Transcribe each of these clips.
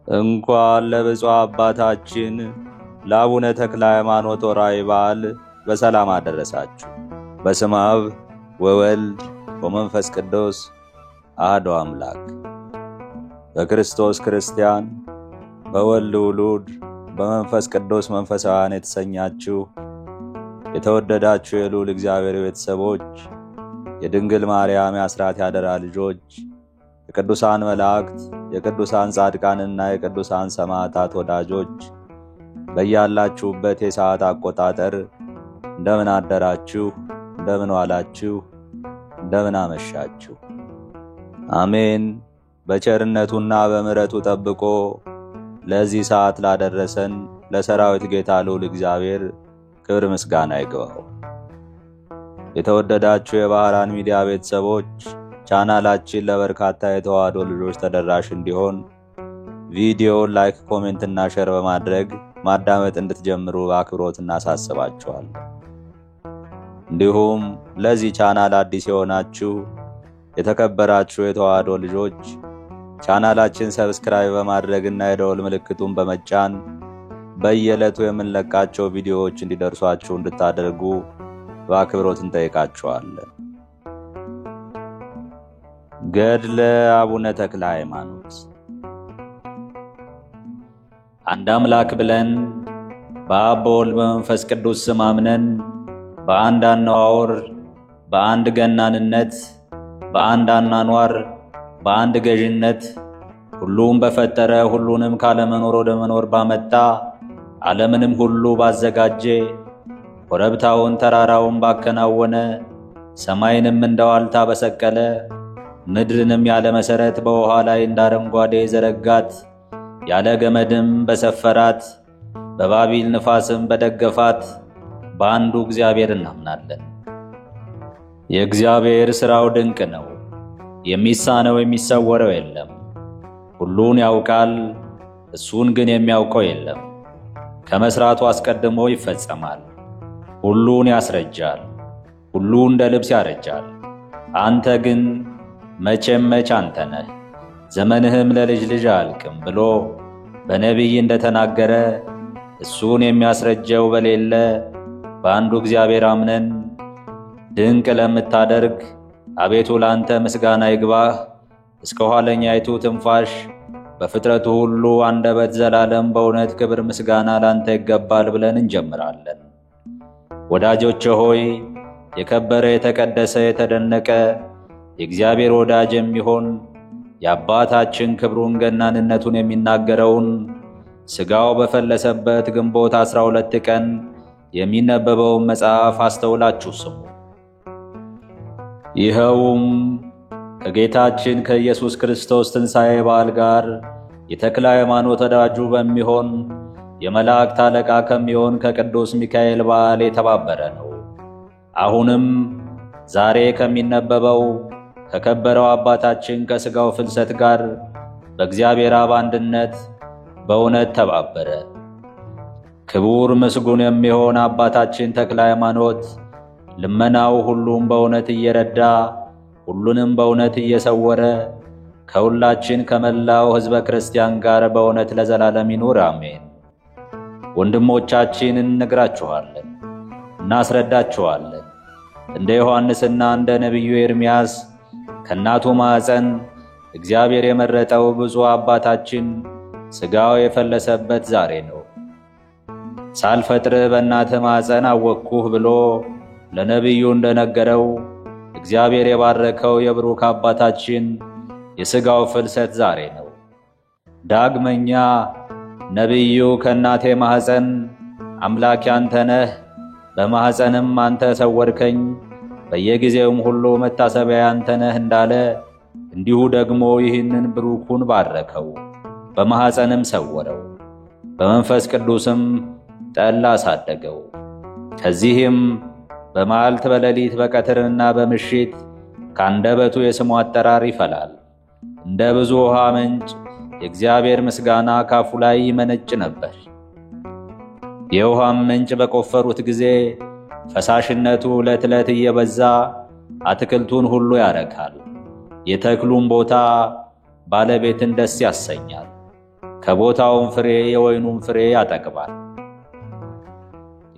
እንኳን ለብፁዕ አባታችን ለአቡነ ተክለ ሃይማኖት ወርኃዊ በዓል በሰላም አደረሳችሁ። በስመ አብ ወወልድ ወመንፈስ ቅዱስ አሐዱ አምላክ። በክርስቶስ ክርስቲያን፣ በወልድ ውሉድ፣ በመንፈስ ቅዱስ መንፈሳውያን የተሰኛችሁ የተወደዳችሁ የልዑል እግዚአብሔር ቤተሰቦች፣ የድንግል ማርያም የአስራት ያደራ ልጆች፣ የቅዱሳን መላእክት፣ የቅዱሳን ጻድቃንና የቅዱሳን ሰማዕታት ወዳጆች በያላችሁበት የሰዓት አቆጣጠር እንደምን አደራችሁ፣ እንደምን ዋላችሁ፣ እንደምን አመሻችሁ። አሜን። በቸርነቱና በምሕረቱ ጠብቆ ለዚህ ሰዓት ላደረሰን ለሰራዊት ጌታ ልዑል እግዚአብሔር ክብር ምስጋና ይግባው። የተወደዳችሁ የባህራን ሚዲያ ቤተሰቦች፣ ቻናላችን ለበርካታ የተዋህዶ ልጆች ተደራሽ እንዲሆን ቪዲዮውን ላይክ፣ ኮሜንት እና ሼር በማድረግ ማዳመጥ እንድትጀምሩ በአክብሮት እናሳስባችኋለን። እንዲሁም ለዚህ ቻናል አዲስ የሆናችሁ የተከበራችሁ የተዋህዶ ልጆች ቻናላችን ሰብስክራይብ በማድረግና የደወል ምልክቱን በመጫን በየዕለቱ የምንለቃቸው ቪዲዮዎች እንዲደርሷችሁ እንድታደርጉ በአክብሮት እንጠይቃችኋለን። ገድለ አቡነ ተክለ ሃይማኖት። አንድ አምላክ ብለን በአብ በወልድ በመንፈስ ቅዱስ ስም አምነን በአንድ አነዋወር፣ በአንድ ገናንነት፣ በአንድ አኗኗር፣ በአንድ ገዥነት ሁሉም በፈጠረ ሁሉንም ካለመኖር ወደ መኖር ባመጣ ዓለምንም ሁሉ ባዘጋጀ ኮረብታውን ተራራውን ባከናወነ ሰማይንም እንደ ዋልታ በሰቀለ ምድርንም ያለ መሰረት በውሃ ላይ እንዳረንጓዴ ዘረጋት ያለ ገመድም በሰፈራት በባቢል ንፋስም በደገፋት በአንዱ እግዚአብሔር እናምናለን። የእግዚአብሔር ሥራው ድንቅ ነው፣ የሚሳነው የሚሰወረው የለም። ሁሉን ያውቃል፣ እሱን ግን የሚያውቀው የለም። ከመስራቱ አስቀድሞ ይፈጸማል፣ ሁሉን ያስረጃል፣ ሁሉ እንደ ልብስ ያረጃል። አንተ ግን መቼም መች አንተ ነህ፣ ዘመንህም ለልጅ ልጅ አያልቅም ብሎ በነቢይ እንደተናገረ እሱን የሚያስረጀው በሌለ በአንዱ እግዚአብሔር አምነን ድንቅ ለምታደርግ አቤቱ ላንተ ምስጋና ይግባህ እስከ ኋለኛይቱ ትንፋሽ በፍጥረቱ ሁሉ አንደበት ዘላለም በእውነት ክብር ምስጋና ላንተ ይገባል ብለን እንጀምራለን። ወዳጆቼ ሆይ የከበረ የተቀደሰ የተደነቀ የእግዚአብሔር ወዳጅ የሚሆን የአባታችን ክብሩን ገናንነቱን የሚናገረውን ሥጋው በፈለሰበት ግንቦት 12 ቀን የሚነበበውን መጽሐፍ አስተውላችሁ ስሙ። ይኸውም ከጌታችን ከኢየሱስ ክርስቶስ ትንሣኤ በዓል ጋር የተክለ ሃይማኖት ወዳጁ በሚሆን የመላእክት አለቃ ከሚሆን ከቅዱስ ሚካኤል በዓል የተባበረ ነው። አሁንም ዛሬ ከሚነበበው ከከበረው አባታችን ከሥጋው ፍልሰት ጋር በእግዚአብሔር አብ አንድነት በእውነት ተባበረ። ክቡር ምስጉን የሚሆን አባታችን ተክለ ሃይማኖት ልመናው ሁሉም በእውነት እየረዳ ሁሉንም በእውነት እየሰወረ ከሁላችን ከመላው ሕዝበ ክርስቲያን ጋር በእውነት ለዘላለም ይኑር አሜን። ወንድሞቻችን እንነግራችኋለን፣ እናስረዳችኋለን። እንደ ዮሐንስና እንደ ነቢዩ ኤርምያስ ከእናቱ ማዕፀን እግዚአብሔር የመረጠው ብፁዕ አባታችን ሥጋው የፈለሰበት ዛሬ ነው። ሳልፈጥርህ በእናትህ ማዕፀን አወቅኩህ ብሎ ለነቢዩ እንደነገረው እግዚአብሔር የባረከው የብሩክ አባታችን የሥጋው ፍልሰት ዛሬ ነው። ዳግመኛ ነቢዩ ከእናቴ ማኅፀን አምላክ አንተ ነህ፣ በማኅፀንም አንተ ሰወርከኝ፣ በየጊዜውም ሁሉ መታሰቢያ አንተ ነህ እንዳለ እንዲሁ ደግሞ ይህንን ብሩኩን ባረከው፣ በማኅፀንም ሰወረው፣ በመንፈስ ቅዱስም ጠላ አሳደገው። ከዚህም በመዓልት በሌሊት በቀትርና በምሽት ከአንደበቱ የስሙ አጠራር ይፈላል። እንደ ብዙ ውሃ ምንጭ የእግዚአብሔር ምስጋና ካፉ ላይ ይመነጭ ነበር። የውሃም ምንጭ በቆፈሩት ጊዜ ፈሳሽነቱ ዕለት ዕለት እየበዛ አትክልቱን ሁሉ ያረካል። የተክሉም ቦታ ባለቤትን ደስ ያሰኛል። ከቦታውም ፍሬ የወይኑን ፍሬ ያጠግባል።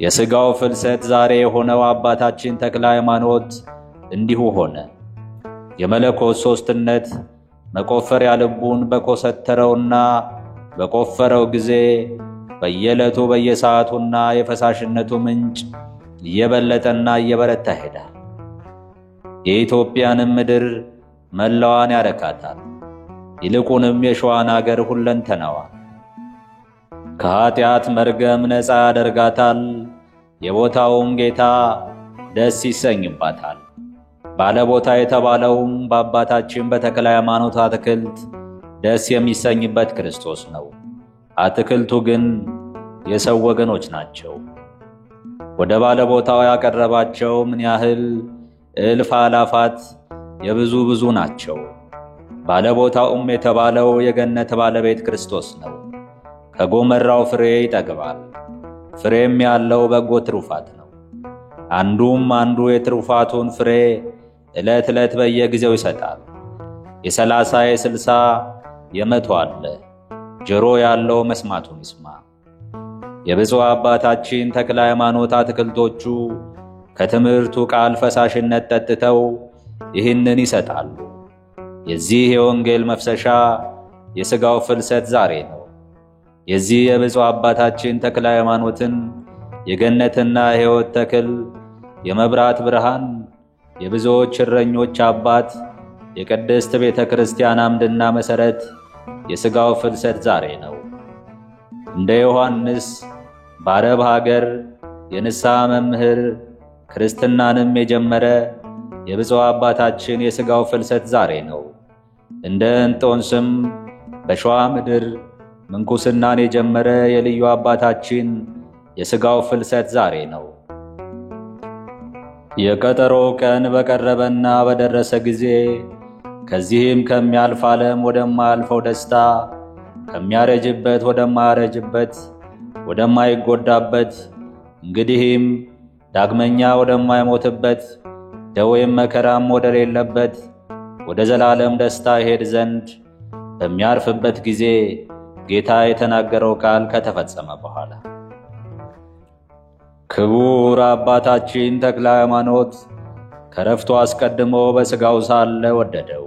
የሥጋው ፍልሰት ዛሬ የሆነው አባታችን ተክለ ሃይማኖት እንዲሁ ሆነ። የመለኮት ሦስትነት መቆፈሪያ ልቡን በኮሰተረውና በቆፈረው ጊዜ በየዕለቱ በየሰዓቱና የፈሳሽነቱ ምንጭ እየበለጠና እየበረታ ሄዳል። የኢትዮጵያንም ምድር መላዋን ያረካታል። ይልቁንም የሸዋን አገር ሁለንተናዋን ከኃጢአት መርገም ነፃ ያደርጋታል። የቦታውም ጌታ ደስ ይሰኝባታል። ባለቦታ የተባለውም በአባታችን በተክለ ሃይማኖት አትክልት ደስ የሚሰኝበት ክርስቶስ ነው። አትክልቱ ግን የሰው ወገኖች ናቸው። ወደ ባለቦታው ያቀረባቸው ምን ያህል እልፍ አላፋት የብዙ ናቸው። ባለቦታውም የተባለው የገነት ባለቤት ክርስቶስ ነው። ከጎመራው ፍሬ ይጠግባል። ፍሬም ያለው በጎ ትሩፋት ነው። አንዱ የትሩፋቱን ፍሬ ዕለት ዕለት በየጊዜው ይሰጣል። የ30 የ60 የ100 አለ። ጆሮ ያለው መስማቱን ይስማ። የብፁዕ አባታችን ተክለ ሃይማኖት አትክልቶቹ ከትምህርቱ ቃል ፈሳሽነት ጠጥተው ይህንን ይሰጣሉ። የዚህ የወንጌል መፍሰሻ የሥጋው ፍልሰት ዛሬ ነው። የዚህ የብፁዕ አባታችን ተክለ ሃይማኖትን የገነትና ሕይወት ተክል የመብራት ብርሃን የብዙዎች እረኞች አባት የቅድስት ቤተ ክርስቲያን አምድና መሠረት የሥጋው ፍልሰት ዛሬ ነው። እንደ ዮሐንስ በአረብ ሀገር የንስሐ መምህር ክርስትናንም የጀመረ የብፁዕ አባታችን የሥጋው ፍልሰት ዛሬ ነው። እንደ እንጦንስም በሸዋ ምድር ምንኩስናን የጀመረ የልዩ አባታችን የሥጋው ፍልሰት ዛሬ ነው። የቀጠሮ ቀን በቀረበና በደረሰ ጊዜ ከዚህም ከሚያልፍ ዓለም ወደማያልፈው ደስታ ከሚያረጅበት ወደማያረጅበት ወደማይጎዳበት እንግዲህም ዳግመኛ ወደማይሞትበት ደዌም መከራም ወደሌለበት ወደ ዘላለም ደስታ ይሄድ ዘንድ በሚያርፍበት ጊዜ ጌታ የተናገረው ቃል ከተፈጸመ በኋላ ክቡር አባታችን ተክለ ሃይማኖት ከረፍቱ አስቀድሞ በሥጋው ሳለ ወደደው።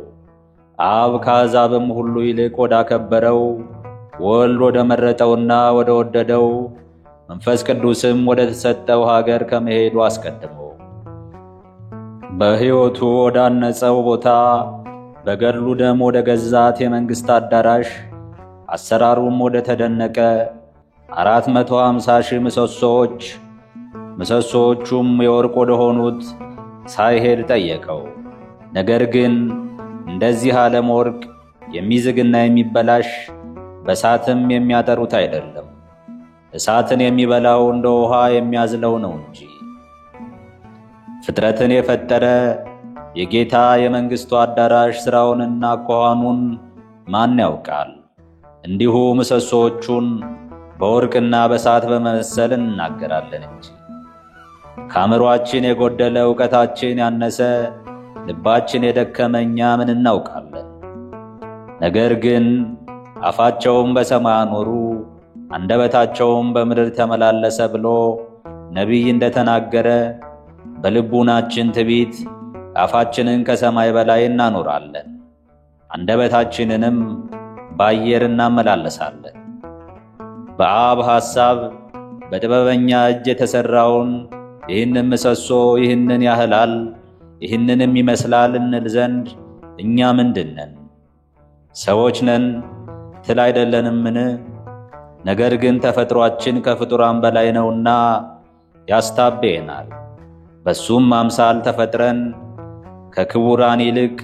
አብ ከአሕዛብም ሁሉ ይልቅ ወዳከበረው ወልድ ወደ መረጠውና ወደ ወደደው መንፈስ ቅዱስም ወደ ተሰጠው ሀገር ከመሄዱ አስቀድሞ በሕይወቱ ወዳነጸው ቦታ በገድሉ ደም ወደ ገዛት የመንግሥት አዳራሽ አሰራሩም ወደ ተደነቀ 450,000 ምሰሶዎቹም የወርቅ ወደ ሆኑት ሳይሄድ ጠየቀው። ነገር ግን እንደዚህ ዓለም ወርቅ የሚዝግና የሚበላሽ በእሳትም የሚያጠሩት አይደለም፣ እሳትን የሚበላው እንደ ውሃ የሚያዝለው ነው እንጂ። ፍጥረትን የፈጠረ የጌታ የመንግሥቱ አዳራሽ ሥራውንና አኳኋኑን ማን ያውቃል? እንዲሁ ምሰሶዎቹን በወርቅና በእሳት በመመሰል እናገራለን እንጂ። ከአእምሮአችን የጎደለ ዕውቀታችን ያነሰ ልባችን የደከመ እኛ ምን እናውቃለን? ነገር ግን አፋቸውም በሰማይ አኖሩ አንደበታቸውም በምድር ተመላለሰ ብሎ ነቢይ እንደተናገረ በልቡናችን ትዕቢት አፋችንን ከሰማይ በላይ እናኖራለን፣ አንደበታችንንም በአየር እናመላለሳለን። በአብ ሐሳብ በጥበበኛ እጅ የተሠራውን ይህንን ምሰሶ ይህንን ያህላል ይህንንም ይመስላል እንል ዘንድ እኛ ምንድነን? ሰዎች ነን ትል አይደለንምን? ነገር ግን ተፈጥሯችን ከፍጡራን በላይ ነውና ያስታበየናል። በሱም አምሳል ተፈጥረን ከክቡራን ይልቅ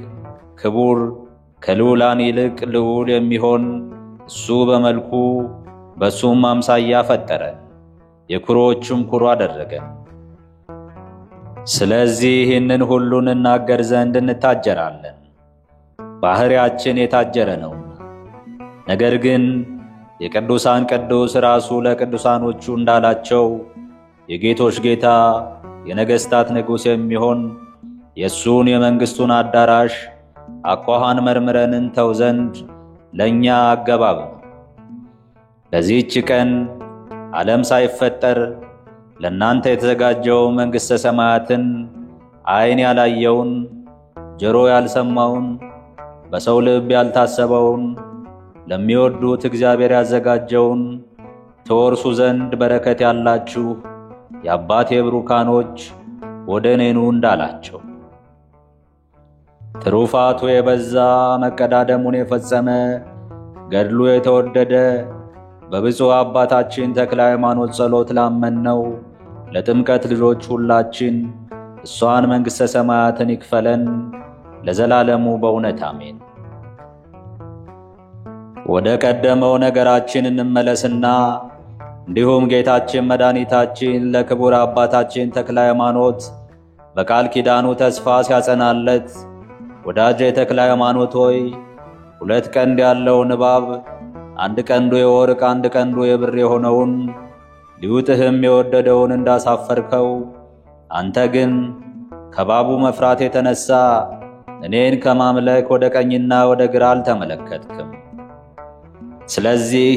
ክቡር ከልዑላን ይልቅ ልዑል የሚሆን እሱ በመልኩ በሱም አምሳያ ፈጠረን፣ የኩሮዎቹም ኩሩ አደረገን። ስለዚህ ይህንን ሁሉን እናገር ዘንድ እንታጀራለን፣ ባህሪያችን የታጀረ ነውና። ነገር ግን የቅዱሳን ቅዱስ ራሱ ለቅዱሳኖቹ እንዳላቸው የጌቶች ጌታ የነገሥታት ንጉሥ የሚሆን የእሱን የመንግሥቱን አዳራሽ አኳኋን መርምረን እንተው ዘንድ ለእኛ አገባብ ነው። በዚህች ቀን ዓለም ሳይፈጠር ለእናንተ የተዘጋጀው መንግሥተ ሰማያትን ዓይን ያላየውን ጆሮ ያልሰማውን በሰው ልብ ያልታሰበውን ለሚወዱት እግዚአብሔር ያዘጋጀውን ትወርሱ ዘንድ በረከት ያላችሁ የአባቴ ብሩካኖች ወደ እኔ ኑ እንዳላቸው። ትሩፋቱ የበዛ መቀዳደሙን የፈጸመ ገድሉ የተወደደ በብፁዕ አባታችን ተክለ ሃይማኖት ጸሎት ላመንነው ለጥምቀት ልጆች ሁላችን እሷን መንግሥተ ሰማያትን ይክፈለን ለዘላለሙ በእውነት አሜን። ወደ ቀደመው ነገራችን እንመለስና እንዲሁም ጌታችን መድኃኒታችን ለክቡር አባታችን ተክለ ሃይማኖት በቃል ኪዳኑ ተስፋ ሲያጸናለት ወዳጄ ተክለ ሃይማኖት ሆይ 2 ቀንድ ያለው እባብ 1 ቀንዱ የወርቅ 1 ቀንዱ የብር የሆነውን ሊውጥህም የወደደውን እንዳሳፈርከው አንተ ግን ከባቡ መፍራት የተነሳ እኔን ከማምለክ ወደ ቀኝና ወደ ግራ አልተመለከትክም። ስለዚህ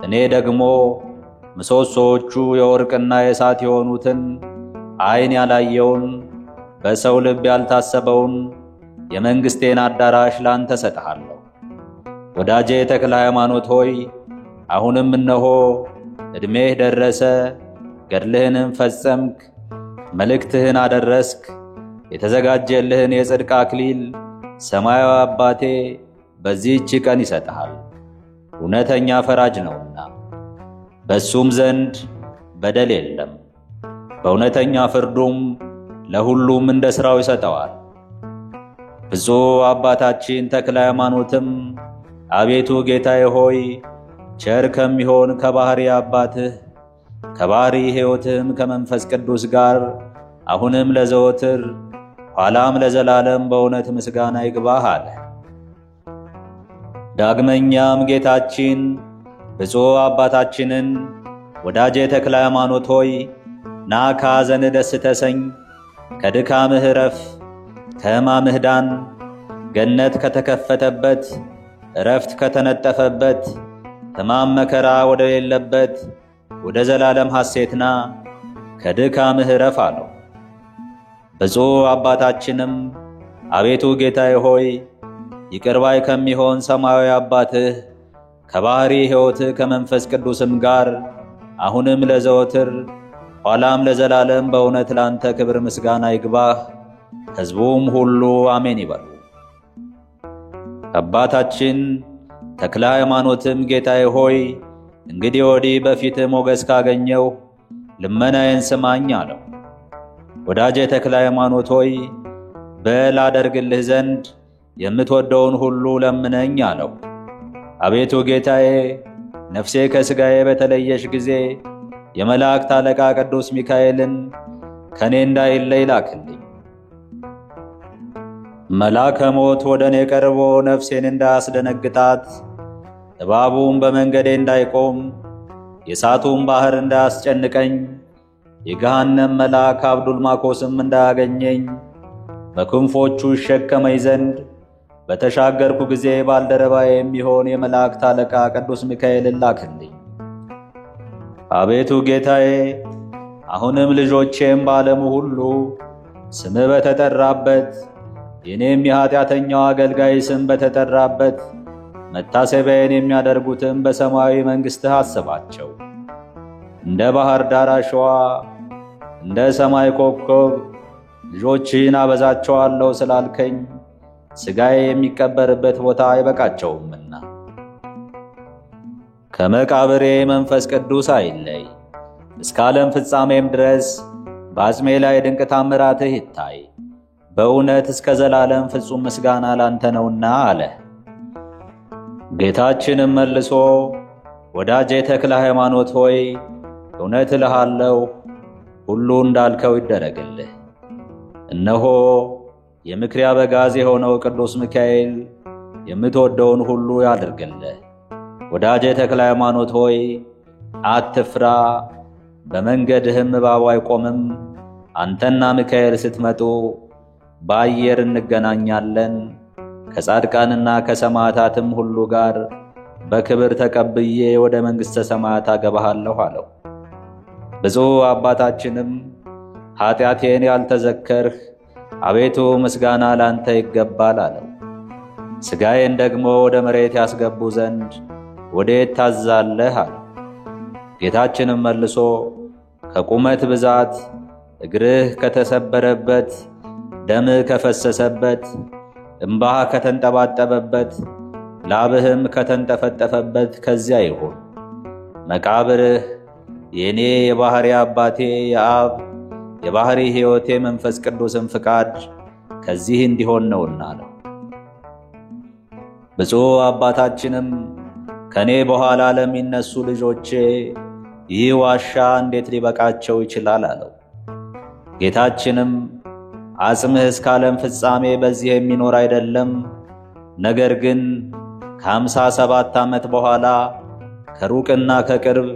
እኔ ደግሞ ምሰሶቹ የወርቅና የእሳት የሆኑትን ዓይን ያላየውን በሰው ልብ ያልታሰበውን የመንግሥቴን አዳራሽ ላንተ ሰጥሃለሁ። ወዳጄ ተክለ ሃይማኖት ሆይ አሁንም እነሆ ዕድሜህ ደረሰ፣ ገድልህንም ፈጸምክ፣ መልእክትህን አደረስክ። የተዘጋጀልህን የጽድቅ አክሊል ሰማያዊ አባቴ በዚህች ቀን ይሰጥሃል። እውነተኛ ፈራጅ ነውና በሱም ዘንድ በደል የለም። በእውነተኛ ፍርዱም ለሁሉም እንደ ሥራው ይሰጠዋል። ብፁዕ አባታችን ተክለ ሃይማኖትም አቤቱ ጌታዬ ሆይ ቸር ከሚሆን ከባሕሪ አባትህ ከባሕሪ ሕይወትህም ከመንፈስ ቅዱስ ጋር አሁንም ለዘወትር ኋላም ለዘላለም በእውነት ምስጋና ይግባህ አለ። ዳግመኛም ጌታችን ብፁዕ አባታችንን ወዳጄ ተክለ ሃይማኖት ሆይ ና ከሐዘንህ ደስ ተሰኝ፣ ከድካምህ ዕረፍ፣ ከሕማምህ ዳን፣ ገነት ከተከፈተበት ዕረፍት ከተነጠፈበት ሕማም መከራ ወደ ሌለበት ወደ ዘላለም ሐሴትና ከድካምህ ዕረፍ አለው። ብፁዕ አባታችንም አቤቱ ጌታዬ ሆይ ይቅር ባይ ከሚሆን ሰማያዊ አባትህ ከባሕሪ ሕይወትህ ከመንፈስ ቅዱስም ጋር አሁንም ለዘወትር ኋላም ለዘላለም በእውነት ላንተ ክብር ምስጋና ይግባህ። ሕዝቡም ሁሉ አሜን ይበሉ። አባታችን ተክለ ሃይማኖትም ጌታዬ ሆይ እንግዲህ ወዲህ በፊትህ ሞገስ ካገኘው ልመናዬን ስማኝ አለው። ወዳጄ ተክለ ሃይማኖት ሆይ በል አደርግልህ ዘንድ የምትወደውን ሁሉ ለምነኝ አለው። አቤቱ ጌታዬ ነፍሴ ከሥጋዬ በተለየሽ ጊዜ የመላእክት አለቃ ቅዱስ ሚካኤልን ከኔ እንዳይለይ ላክልኝ። መልአከ ሞት ወደ እኔ ቀርቦ ነፍሴን እንዳያስደነግጣት፣ እባቡም በመንገዴ እንዳይቆም፣ የእሳቱም ባሕር እንዳያስጨንቀኝ፣ የገሃነም መልአክ አብዱልማኮስም እንዳያገኘኝ በክንፎቹ ይሸከመኝ ዘንድ በተሻገርኩ ጊዜ ባልደረባዬ የሚሆን የመላእክት አለቃ ቅዱስ ሚካኤልን ላክልኝ። አቤቱ ጌታዬ አሁንም ልጆቼም በዓለሙ ሁሉ ስምህ በተጠራበት የኔም የኃጢአተኛው አገልጋይ ስም በተጠራበት መታሰቢያዬን የሚያደርጉትም በሰማያዊ መንግሥትህ አስባቸው። እንደ ባሕር ዳር አሸዋ እንደ ሰማይ ኮከብ ልጆችህን አበዛቸዋለሁ ስላልከኝ ሥጋዬ የሚቀበርበት ቦታ አይበቃቸውምና ከመቃብሬ መንፈስ ቅዱስ አይለይ፣ እስከ ዓለም ፍጻሜም ድረስ በአጽሜ ላይ ድንቅ ታምራትህ ይታይ። በእውነት እስከ ዘላለም ፍጹም ምስጋና ላንተ ነውና አለ። ጌታችንም መልሶ ወዳጄ ተክለ ሃይማኖት ሆይ እውነት እልሃለሁ ሁሉ እንዳልከው ይደረግልህ። እነሆ የምክሬ አበጋዝ የሆነው ቅዱስ ሚካኤል የምትወደውን ሁሉ ያድርግልህ። ወዳጄ ተክለ ሃይማኖት ሆይ አትፍራ፣ በመንገድህም እባቡ አይቆምም። አንተና ሚካኤል ስትመጡ በአየር እንገናኛለን፣ ከጻድቃንና ከሰማዕታትም ሁሉ ጋር በክብር ተቀብዬ ወደ መንግሥተ ሰማያት አገባሃለሁ አለው። ብፁዕ አባታችንም ኃጢአቴን ያልተዘከርህ አቤቱ ምስጋና ላንተ ይገባል አለው። ሥጋዬን ደግሞ ወደ መሬት ያስገቡ ዘንድ ወዴት ታዛለህ አለው። ጌታችንም መልሶ ከቁመት ብዛት እግርህ ከተሰበረበት፣ ደምህ ከፈሰሰበት፣ እምባህ ከተንጠባጠበበት፣ ላብህም ከተንጠፈጠፈበት ከዚያ ይሁን። መቃብርህ የእኔ የባሕሪ አባቴ የአብ የባሕሪ ሕይወቴ መንፈስ ቅዱስም ፍቃድ ከዚህ እንዲሆን ነውና አለው። ብፁዕ አባታችንም ከኔ በኋላ ለሚነሱ ልጆቼ ይህ ዋሻ እንዴት ሊበቃቸው ይችላል አለው። ጌታችንም አጽምህ እስከ ዓለም ፍጻሜ በዚህ የሚኖር አይደለም፣ ነገር ግን ከ57 ዓመት በኋላ ከሩቅና ከቅርብ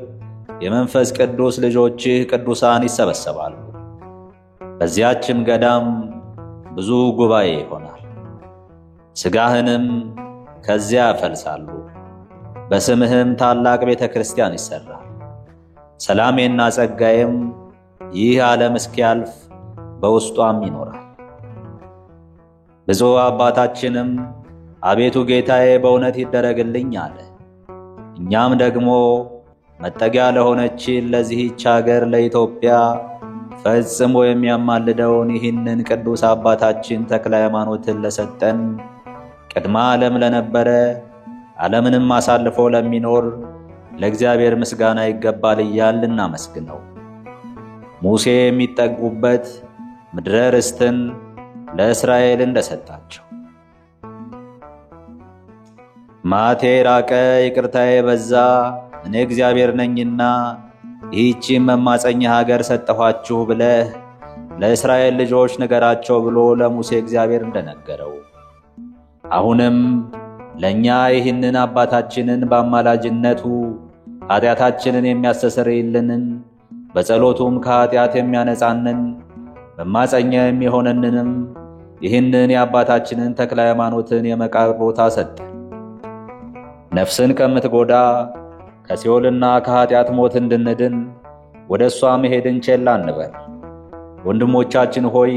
የመንፈስ ቅዱስ ልጆችህ ቅዱሳን ይሰበሰባሉ። በዚያችም ገዳም ብዙ ጉባኤ ይሆናል። ሥጋህንም ከዚያ ያፈልሳሉ። በስምህም ታላቅ ቤተ ክርስቲያን ይሠራል። ሰላሜና ጸጋዬም ይህ ዓለም እስኪያልፍ በውስጧም ይኖራል። ብፁዕ አባታችንም አቤቱ ጌታዬ በእውነት ይደረግልኝ አለ። እኛም ደግሞ መጠጊያ ለሆነችን ለዚህች አገር ለኢትዮጵያ ፈጽሞ የሚያማልደውን ይህንን ቅዱስ አባታችን ተክለ ሃይማኖትን ለሰጠን ቅድመ ዓለም ለነበረ ዓለምንም አሳልፎ ለሚኖር ለእግዚአብሔር ምስጋና ይገባል እያልን እናመስግነው። ሙሴ የሚጠጉበት ምድረ ርስትን ለእስራኤል እንደሰጣቸው ማቴ ራቀ ይቅርታዬ በዛ እኔ እግዚአብሔር ነኝና ይህቺን መማፀኛ ሀገር ሰጠኋችሁ ብለህ ለእስራኤል ልጆች ንገራቸው ብሎ ለሙሴ እግዚአብሔር እንደነገረው አሁንም ለእኛ ይህንን አባታችንን በአማላጅነቱ ኃጢአታችንን የሚያስተሰርይልንን በጸሎቱም ከኃጢአት የሚያነጻንን መማፀኛ የሚሆነንንም ይህንን የአባታችንን ተክለ ሃይማኖትን የመቃብር ቦታ ሰጠን። ነፍስን ከምትጎዳ ከሲኦልና ከኃጢአት ሞት እንድንድን ወደ እሷ መሄድን ቸል አንበል። ወንድሞቻችን ሆይ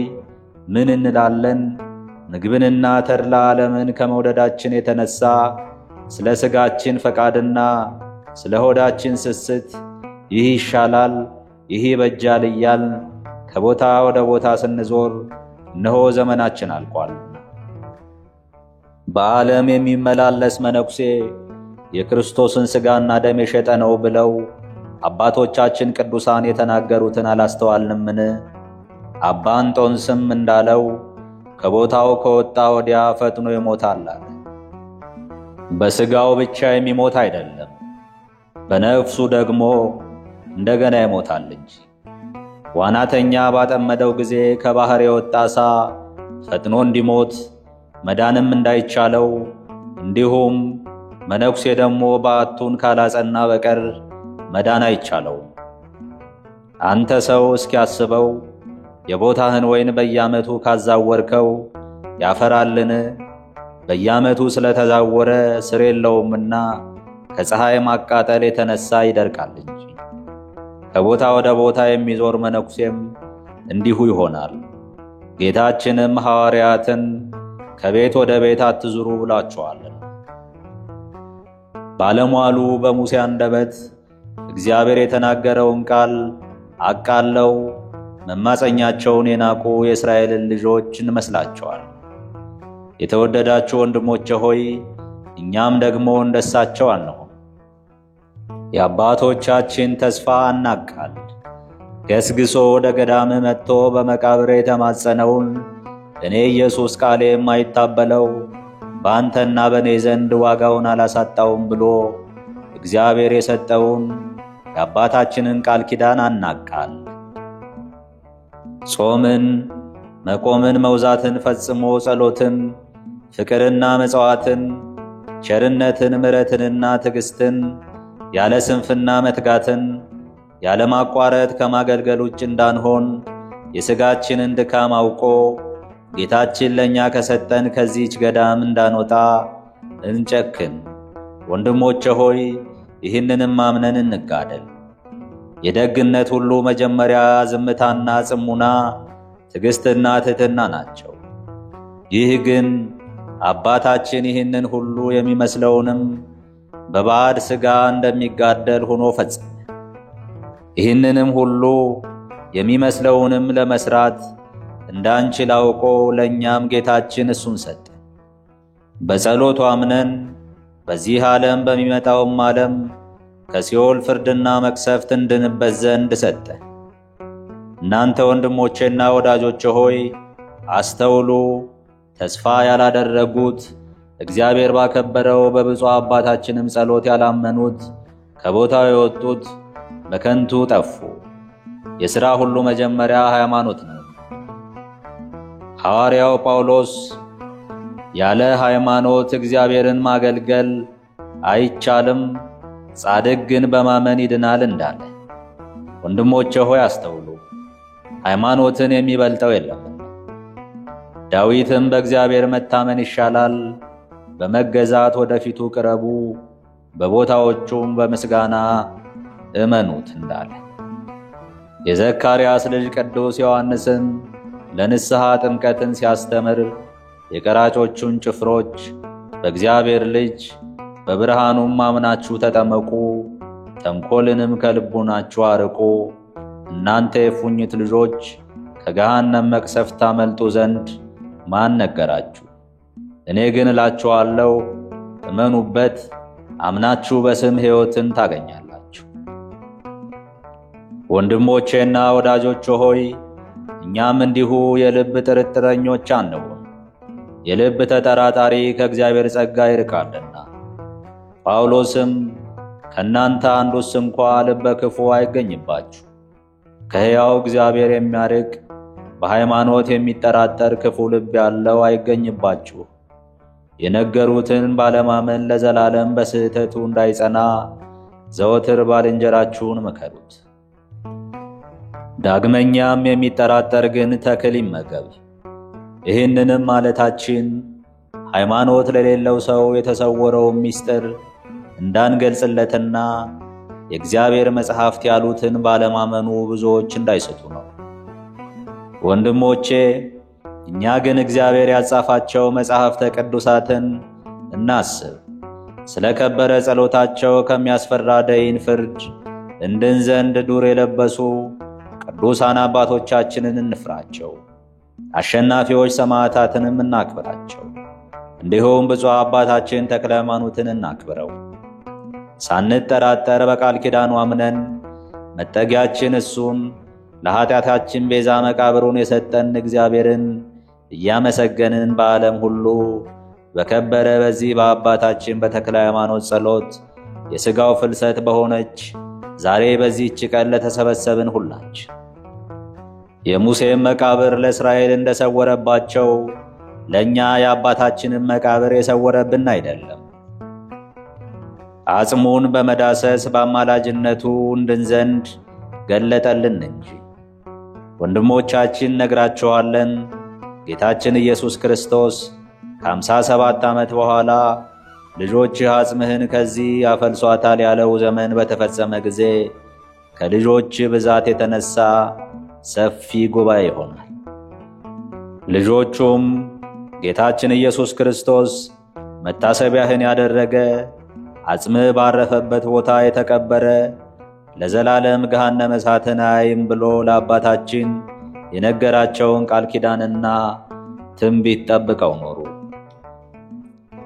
ምን እንላለን? ምግብንና ተድላ ዓለምን ከመውደዳችን የተነሳ ስለ ሥጋችን ፈቃድና ስለ ሆዳችን ስስት ይህ ይሻላል ይህ ይበጃል እያል ከቦታ ወደ ቦታ ስንዞር እነሆ ዘመናችን አልቋል። በዓለም የሚመላለስ መነኩሴ የክርስቶስን ሥጋና ደም የሸጠ ነው ብለው አባቶቻችን ቅዱሳን የተናገሩትን አላስተዋልንምን? አባ እንጦንስም እንዳለው ከቦታው ከወጣ ወዲያ ፈጥኖ ይሞታል አለ። በሥጋው ብቻ የሚሞት አይደለም፣ በነፍሱ ደግሞ እንደገና ይሞታል እንጂ። ዋናተኛ ባጠመደው ጊዜ ከባሕር የወጣ ዓሣ ፈጥኖ እንዲሞት መዳንም እንዳይቻለው እንዲሁም መነኩሴ ደግሞ በዓቱን ካላጸና በቀር መዳን አይቻለው። አንተ ሰው እስኪያስበው የቦታህን ወይን በየዓመቱ ካዛወርከው ያፈራልን? በየዓመቱ ስለተዛወረ ስር የለውምና ከፀሐይ ማቃጠል የተነሳ ይደርቃል እንጂ። ከቦታ ወደ ቦታ የሚዞር መነኩሴም እንዲሁ ይሆናል። ጌታችንም ሐዋርያትን ከቤት ወደ ቤት አትዙሩ ብላችኋልና። ባለሟሉ በሙሴ አንደበት እግዚአብሔር የተናገረውን ቃል አቃለው መማፀኛቸውን የናቁ የእስራኤልን ልጆች እንመስላቸዋል። የተወደዳችሁ ወንድሞቼ ሆይ እኛም ደግሞ እንደሳቸው አንሆን። የአባቶቻችን ተስፋ አናቃል። ገስግሶ ወደ ገዳም መጥቶ በመቃብር የተማጸነውን እኔ ኢየሱስ ቃሌ የማይታበለው በአንተና በእኔ ዘንድ ዋጋውን አላሳጣውም ብሎ እግዚአብሔር የሰጠውን የአባታችንን ቃል ኪዳን አናቃል። ጾምን፣ መቆምን፣ መውዛትን ፈጽሞ ጸሎትን፣ ፍቅርና መጽዋዕትን፣ ቸርነትን፣ ምሕረትንና ትዕግስትን፣ ያለ ስንፍና መትጋትን፣ ያለ ማቋረጥ ከማገልገል ውጭ እንዳንሆን የሥጋችንን ድካም አውቆ ጌታችን ለእኛ ከሰጠን ከዚህች ገዳም እንዳንወጣ እንጨክን። ወንድሞቼ ሆይ ይህንንም አምነን እንጋደል። የደግነት ሁሉ መጀመሪያ ዝምታና ጽሙና፣ ትዕግስትና ትሕትና ናቸው። ይህ ግን አባታችን ይህንን ሁሉ የሚመስለውንም በባዕድ ሥጋ እንደሚጋደል ሆኖ ፈጸመ። ይህንንም ሁሉ የሚመስለውንም ለመሥራት እንዳንችል አውቆ ለእኛም ጌታችን እሱን ሰጠ። በጸሎቱ አምነን በዚህ ዓለም በሚመጣውም ዓለም ከሲኦል ፍርድና መቅሰፍት እንድንበት ዘንድ ሰጠ። እናንተ ወንድሞቼና ወዳጆቼ ሆይ አስተውሉ። ተስፋ ያላደረጉት እግዚአብሔር ባከበረው በብፁዕ አባታችንም ጸሎት ያላመኑት ከቦታው የወጡት በከንቱ ጠፉ። የሥራ ሁሉ መጀመሪያ ሃይማኖት ነው። ሐዋርያው ጳውሎስ ያለ ሃይማኖት እግዚአብሔርን ማገልገል አይቻልም፣ ጻድቅ ግን በማመን ይድናል እንዳለ። ወንድሞቼ ሆይ አስተውሉ፣ ሃይማኖትን የሚበልጠው የለም። ዳዊትም በእግዚአብሔር መታመን ይሻላል፣ በመገዛት ወደፊቱ ቅረቡ፣ በቦታዎቹም በምስጋና እመኑት እንዳለ። የዘካርያስ ልጅ ቅዱስ ዮሐንስም ለንስሐ ጥምቀትን ሲያስተምር የቀራጮቹን ጭፍሮች በእግዚአብሔር ልጅ በብርሃኑም አምናችሁ ተጠመቁ፣ ተንኰልንም ከልቡናችሁ አርቁ፣ እናንተ የፉኝት ልጆች ከገሃነም መቅሰፍት ታመልጡ ዘንድ ማን ነገራችሁ? እኔ ግን እላችኋለሁ እመኑበት፣ አምናችሁ በስም ሕይወትን ታገኛላችሁ። ወንድሞቼና ወዳጆቼ ሆይ እኛም እንዲሁ የልብ ጥርጥረኞች አንሁን። የልብ ተጠራጣሪ ከእግዚአብሔር ጸጋ ይርቃልና። ጳውሎስም ከእናንተ አንዱስ እንኳ ልበ ክፉ አይገኝባችሁ። ከሕያው እግዚአብሔር የሚያርቅ በሃይማኖት የሚጠራጠር ክፉ ልብ ያለው አይገኝባችሁ። የነገሩትን ባለማመን ለዘላለም በስህተቱ እንዳይጸና ዘወትር ባልንጀራችሁን ምከሩት። ዳግመኛም የሚጠራጠር ግን ተክል ይመገብ። ይህንንም ማለታችን ሃይማኖት ለሌለው ሰው የተሰወረውን ምስጢር እንዳንገልጽለትና የእግዚአብሔር መጻሕፍት ያሉትን ባለማመኑ ብዙዎች እንዳይስቱ ነው። ወንድሞቼ እኛ ግን እግዚአብሔር ያጻፋቸው መጻሕፍተ ቅዱሳትን እናስብ። ስለ ከበረ ጸሎታቸው ከሚያስፈራ ደይን ፍርድ እንድን ዘንድ ዱር የለበሱ ቅዱሳን አባቶቻችንን እንፍራቸው። አሸናፊዎች ሰማዕታትንም እናክብራቸው። እንዲሁም ብፁዕ አባታችን ተክለ ሃይማኖትን እናክብረው። ሳንጠራጠር በቃል ኪዳኑ አምነን መጠጊያችን እሱን ለኃጢአታችን ቤዛ መቃብሩን የሰጠን እግዚአብሔርን እያመሰገንን በዓለም ሁሉ በከበረ በዚህ በአባታችን በተክለ ሃይማኖት ጸሎት የሥጋው ፍልሰት በሆነች ዛሬ በዚህች ቀን ለተሰበሰብን ሁላችን የሙሴን መቃብር ለእስራኤል እንደሰወረባቸው ለእኛ የአባታችንን መቃብር የሰወረብን አይደለም። አጽሙን በመዳሰስ በአማላጅነቱ እንድን ዘንድ ገለጠልን እንጂ። ወንድሞቻችን ነግራችኋለን፣ ጌታችን ኢየሱስ ክርስቶስ ከ57 ዓመት በኋላ ልጆችህ አጽምህን ከዚህ ያፈልሷታል ያለው ዘመን በተፈጸመ ጊዜ ከልጆች ብዛት የተነሳ ሰፊ ጉባኤ ይሆናል። ልጆቹም ጌታችን ኢየሱስ ክርስቶስ መታሰቢያህን ያደረገ አጽምህ ባረፈበት ቦታ የተቀበረ ለዘላለም ገሃነመ እሳትን አያይም ብሎ ለአባታችን የነገራቸውን ቃል ኪዳንና ትንቢት ጠብቀው ኖሩ።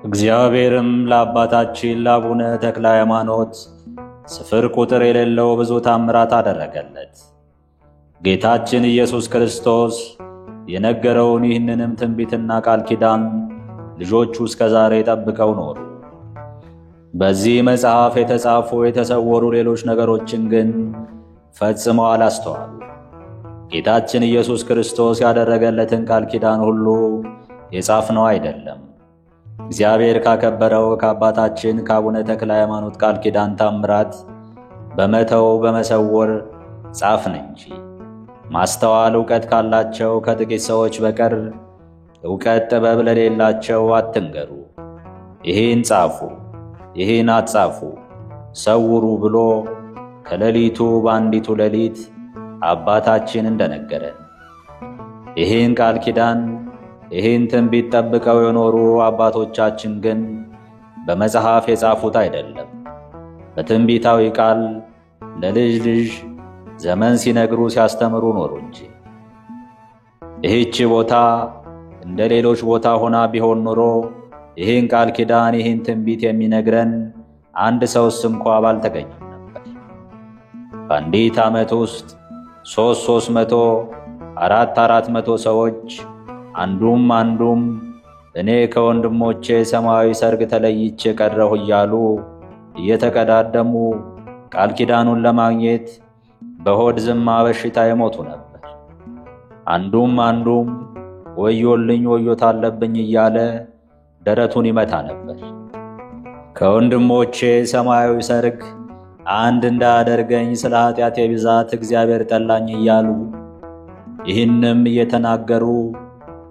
እግዚአብሔርም ለአባታችን ለአቡነ ተክለ ሃይማኖት ስፍር ቁጥር የሌለው ብዙ ታምራት አደረገለት። ጌታችን ኢየሱስ ክርስቶስ የነገረውን ይህንንም ትንቢትና ቃል ኪዳን ልጆቹ እስከ ዛሬ ጠብቀው ኖሩ። በዚህ መጽሐፍ የተጻፉ የተሰወሩ ሌሎች ነገሮችን ግን ፈጽመው አላስተዋሉ። ጌታችን ኢየሱስ ክርስቶስ ያደረገለትን ቃል ኪዳን ሁሉ የጻፍነው አይደለም፣ እግዚአብሔር ካከበረው ከአባታችን ከአቡነ ተክለ ሃይማኖት ቃል ኪዳን ታምራት በመተው በመሰወር ጻፍን እንጂ። ማስተዋል ዕውቀት ካላቸው ከጥቂት ሰዎች በቀር ዕውቀት ጥበብ ለሌላቸው አትንገሩ። ይህን ጻፉ፣ ይህን አጻፉ ሰውሩ ብሎ ከሌሊቱ በአንዲቱ ሌሊት አባታችን እንደነገረን ይህን ቃል ኪዳን ይህን ትንቢት ጠብቀው የኖሩ አባቶቻችን ግን በመጽሐፍ የጻፉት አይደለም፣ በትንቢታዊ ቃል ለልጅ ልጅ ዘመን ሲነግሩ ሲያስተምሩ ኖሩ እንጂ። ይህች ቦታ እንደ ሌሎች ቦታ ሆና ቢሆን ኖሮ ይህን ቃል ኪዳን ይህን ትንቢት የሚነግረን አንድ ሰውስ እንኳ ባልተገኘም ነበር። በአንዲት ዓመት ውስጥ 300 400 ሰዎች አንዱም እኔ ከወንድሞቼ ሰማያዊ ሰርግ ተለይቼ ቀረሁ እያሉ እየተቀዳደሙ ቃል ኪዳኑን ለማግኘት በሆድ ዝማ በሽታ ይሞቱ ነበር። አንዱም ወዮልኝ ወዮታ አለብኝ እያለ ደረቱን ይመታ ነበር። ከወንድሞቼ ሰማያዊ ሰርግ አንድ እንዳያደርገኝ ስለ ኃጢአቴ ብዛት እግዚአብሔር ጠላኝ እያሉ ይህንም እየተናገሩ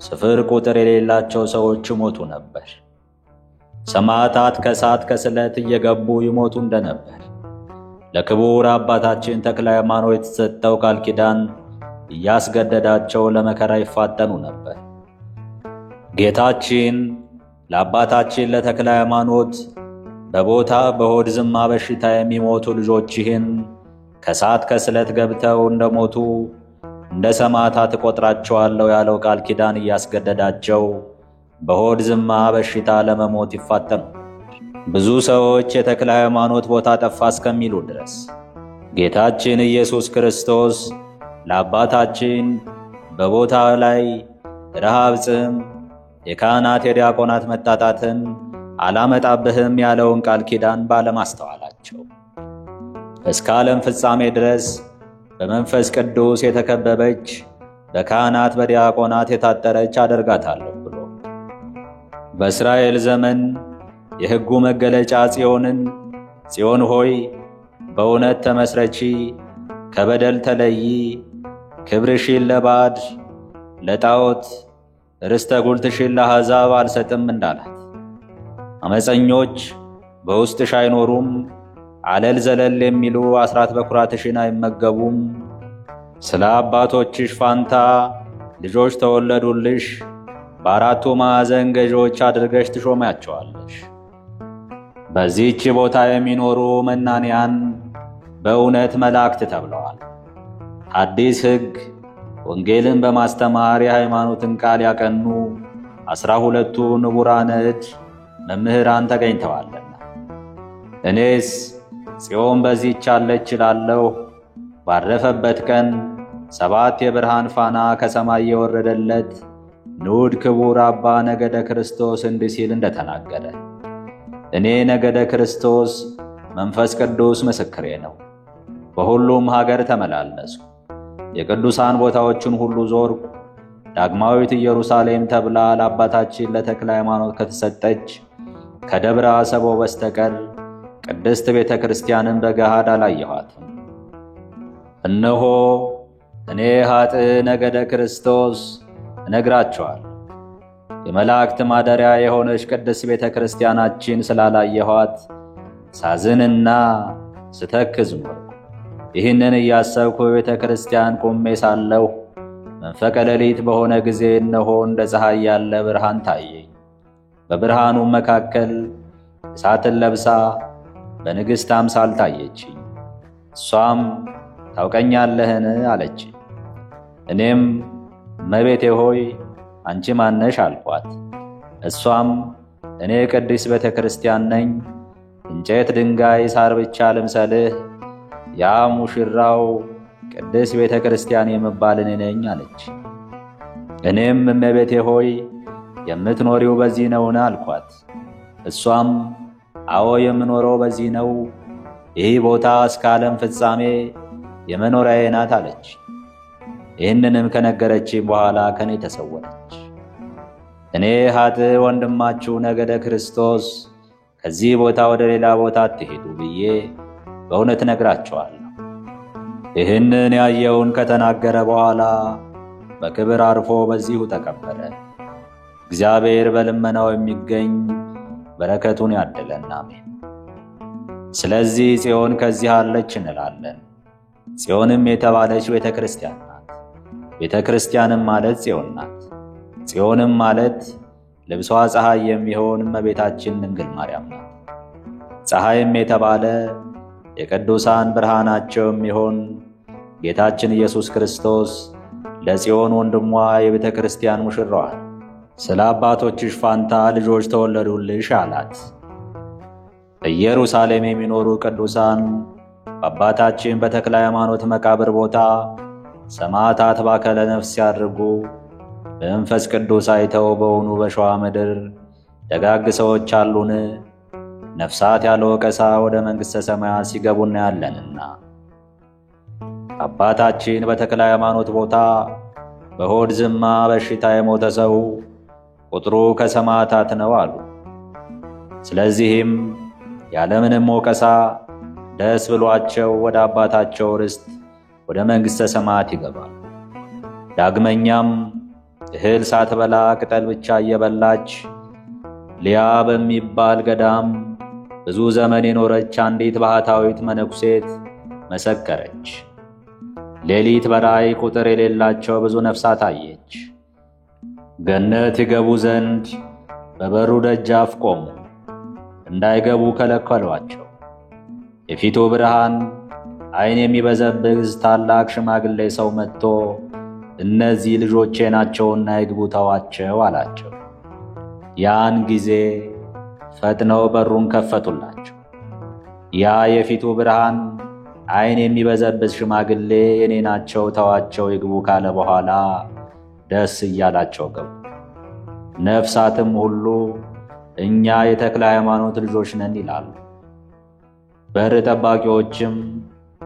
ስፍር ቁጥር የሌላቸው ሰዎች ይሞቱ ነበር። ሰማዕታት ከእሳት ከስለት እየገቡ ይሞቱ እንደነበር ለክቡር አባታችን ተክለ ሃይማኖት የተሰጠው ቃል ኪዳን እያስገደዳቸው ለመከራ ይፋጠኑ ነበር። ጌታችን ለአባታችን ለተክለ ሃይማኖት በቦታ በሆድ ዝማ በሽታ የሚሞቱ ልጆችህን ከእሳት ከስለት ገብተው እንደሞቱ እንደ ሰማዕታት እቆጥራቸዋለሁ ያለው ቃል ኪዳን እያስገደዳቸው በሆድ ዝማ በሽታ ለመሞት ይፋጠኑ። ብዙ ሰዎች የተክለ ሃይማኖት ቦታ ጠፋ እስከሚሉ ድረስ ጌታችን ኢየሱስ ክርስቶስ ለአባታችን በቦታ ላይ ረሃብ፣ ጽም፣ የካህናት የዲያቆናት መጣጣትን አላመጣብህም ያለውን ቃል ኪዳን ባለማስተዋላቸው እስከ ዓለም ፍጻሜ ድረስ በመንፈስ ቅዱስ የተከበበች በካህናት በዲያቆናት የታጠረች አደርጋታለሁ ብሎ በእስራኤል ዘመን የሕጉ መገለጫ ጽዮን ሆይ በእውነት ተመስረቺ፣ ከበደል ተለይ፣ ክብርሽን ለባዕድ ለጣዖት ርስተ ጉልትሽን ለአሕዛብ አልሰጥም እንዳላት አመፀኞች በውስጥሽ አይኖሩም፣ አለል ዘለል የሚሉ አስራት በኩራትሽን አይመገቡም። ስለ አባቶችሽ ፋንታ ልጆች ተወለዱልሽ፣ በአራቱ ማዕዘን ገዢዎች አድርገሽ ትሾሚያቸዋለሽ። በዚህች ቦታ የሚኖሩ መናንያን በእውነት መላእክት ተብለዋል። አዲስ ሕግ ወንጌልን በማስተማር የሃይማኖትን ቃል ያቀኑ 12ቱ ንቡራነ እድ መምህራን ተገኝተዋልና እኔስ ጽዮን በዚህች አለች እላለሁ። ባረፈበት ቀን 7 የብርሃን ፋና ከሰማይ የወረደለት ንዑድ ክቡር አባ ነገደ ክርስቶስ እንዲህ ሲል እንደተናገረ እኔ ነገደ ክርስቶስ መንፈስ ቅዱስ ምስክሬ ነው። በሁሉም ሀገር ተመላለሱ፣ የቅዱሳን ቦታዎችን ሁሉ ዞርኩ። ዳግማዊት ኢየሩሳሌም ተብላ ለአባታችን ለተክለ ሃይማኖት ከተሰጠች ከደብረ አሰቦ በስተቀር ቅድስት ቤተ ክርስቲያንን በገሃድ አላየኋትም። እነሆ እኔ ኃጥእ ነገደ ክርስቶስ እነግራችኋለሁ፣ የመላእክት ማደሪያ የሆነች ቅድስት ቤተ ክርስቲያናችን ስላላየኋት ሳዝንና ስተክዝ ኖርኩ። ይህንን እያሰብኩ ቤተ ክርስቲያን ቆሜ ሳለሁ መንፈቀ ሌሊት በሆነ ጊዜ እነሆ እንደ ፀሐይ ያለ ብርሃን ታየኝ። በብርሃኑም መካከል እሳትን ለብሳ በንግሥት አምሳል ታየችኝ። እሷም ታውቀኛለህን አለችኝ። እኔም እመቤቴ ሆይ አንቺ ማነሽ አልኳት። እሷም እኔ ቅድስት ቤተ ክርስቲያን ነኝ፣ እንጨት ድንጋይ ሳር ብቻ ልምሰልህ፣ ያ ሙሽራው ቅድስት ቤተ ክርስቲያን የምባል እኔ ነኝ አለች። እኔም እመቤቴ ሆይ የምትኖሪው በዚህ ነውን አልኳት። እሷም አዎ የምኖረው በዚህ ነው፣ ይህ ቦታ እስከ ዓለም ፍጻሜ የመኖሪያዬ ናት አለች። ይህንንም ከነገረችኝ በኋላ ከኔ ተሰወረች። እኔ ኃጥእ ወንድማችሁ ነገደ ክርስቶስ ከዚህ ቦታ ወደ ሌላ ቦታ አትሄዱ ብዬ በእውነት ነግራቸዋለሁ። ይህንን ያየውን ከተናገረ በኋላ በክብር አርፎ በዚሁ ተቀበረ። እግዚአብሔር በልመናው የሚገኝ በረከቱን ያድለን፣ አሜን። ስለዚህ ጽዮን ከዚህ አለች እንላለን። ጽዮንም የተባለች ቤተክርስቲያን ናት። ቤተክርስቲያንም ማለት ጽዮን ናት። ጽዮንም ማለት ልብሷ ፀሐይ የሚሆን እመቤታችን ድንግል ማርያም ናት። ፀሐይም የተባለ የቅዱሳን ብርሃናቸው የሚሆን ጌታችን ኢየሱስ ክርስቶስ ለጽዮን ወንድሟ የቤተ ክርስቲያን ሙሽራዋ ስለ አባቶችሽ ፋንታ ልጆች ተወለዱልሽ አላት። በኢየሩሳሌም የሚኖሩ ቅዱሳን በአባታችን በተክለ ሃይማኖት መቃብር ቦታ ሰማዕታት ባከለ ነፍስ ሲያድርጉ በመንፈስ ቅዱስ አይተው በውኑ በሸዋ ምድር ደጋግ ሰዎች አሉን? ነፍሳት ያለ ወቀሳ ወደ መንግሥተ ሰማያት ሲገቡ እናያለንና። አባታችን በተክለ ሃይማኖት ቦታ በሆድ ዝማ በሽታ የሞተ ሰው ቁጥሩ ከሰማዕታት ነው አሉ። ስለዚህም ያለምንም ወቀሳ ደስ ብሏቸው ወደ አባታቸው ርስት ወደ መንግሥተ ሰማያት ይገባሉ። ዳግመኛም እህል ሳትበላ ቅጠል ብቻ እየበላች ሊያ በሚባል ገዳም ብዙ ዘመን የኖረች አንዲት ባህታዊት መነኩሴት መሰከረች። ሌሊት በራእይ ቁጥር የሌላቸው ብዙ ነፍሳት አየች። ገነት ይገቡ ዘንድ በበሩ ደጃፍ ቆሙ፣ እንዳይገቡ ከለከሏቸው። የፊቱ ብርሃን ዓይን የሚበዘብዝ ታላቅ ሽማግሌ ሰው መጥቶ እነዚህ ልጆቼ ናቸውና ይግቡ ተዋቸው አላቸው። ያን ጊዜ ፈጥነው በሩን ከፈቱላቸው። ያ የፊቱ ብርሃን ዓይን የሚበዘብዝ ሽማግሌ የኔ ናቸው ተዋቸው ይግቡ ካለ በኋላ ደስ እያላቸው ገቡ። ነፍሳትም ሁሉ እኛ የተክለ ሃይማኖት ልጆች ነን ይላሉ። በር ጠባቂዎችም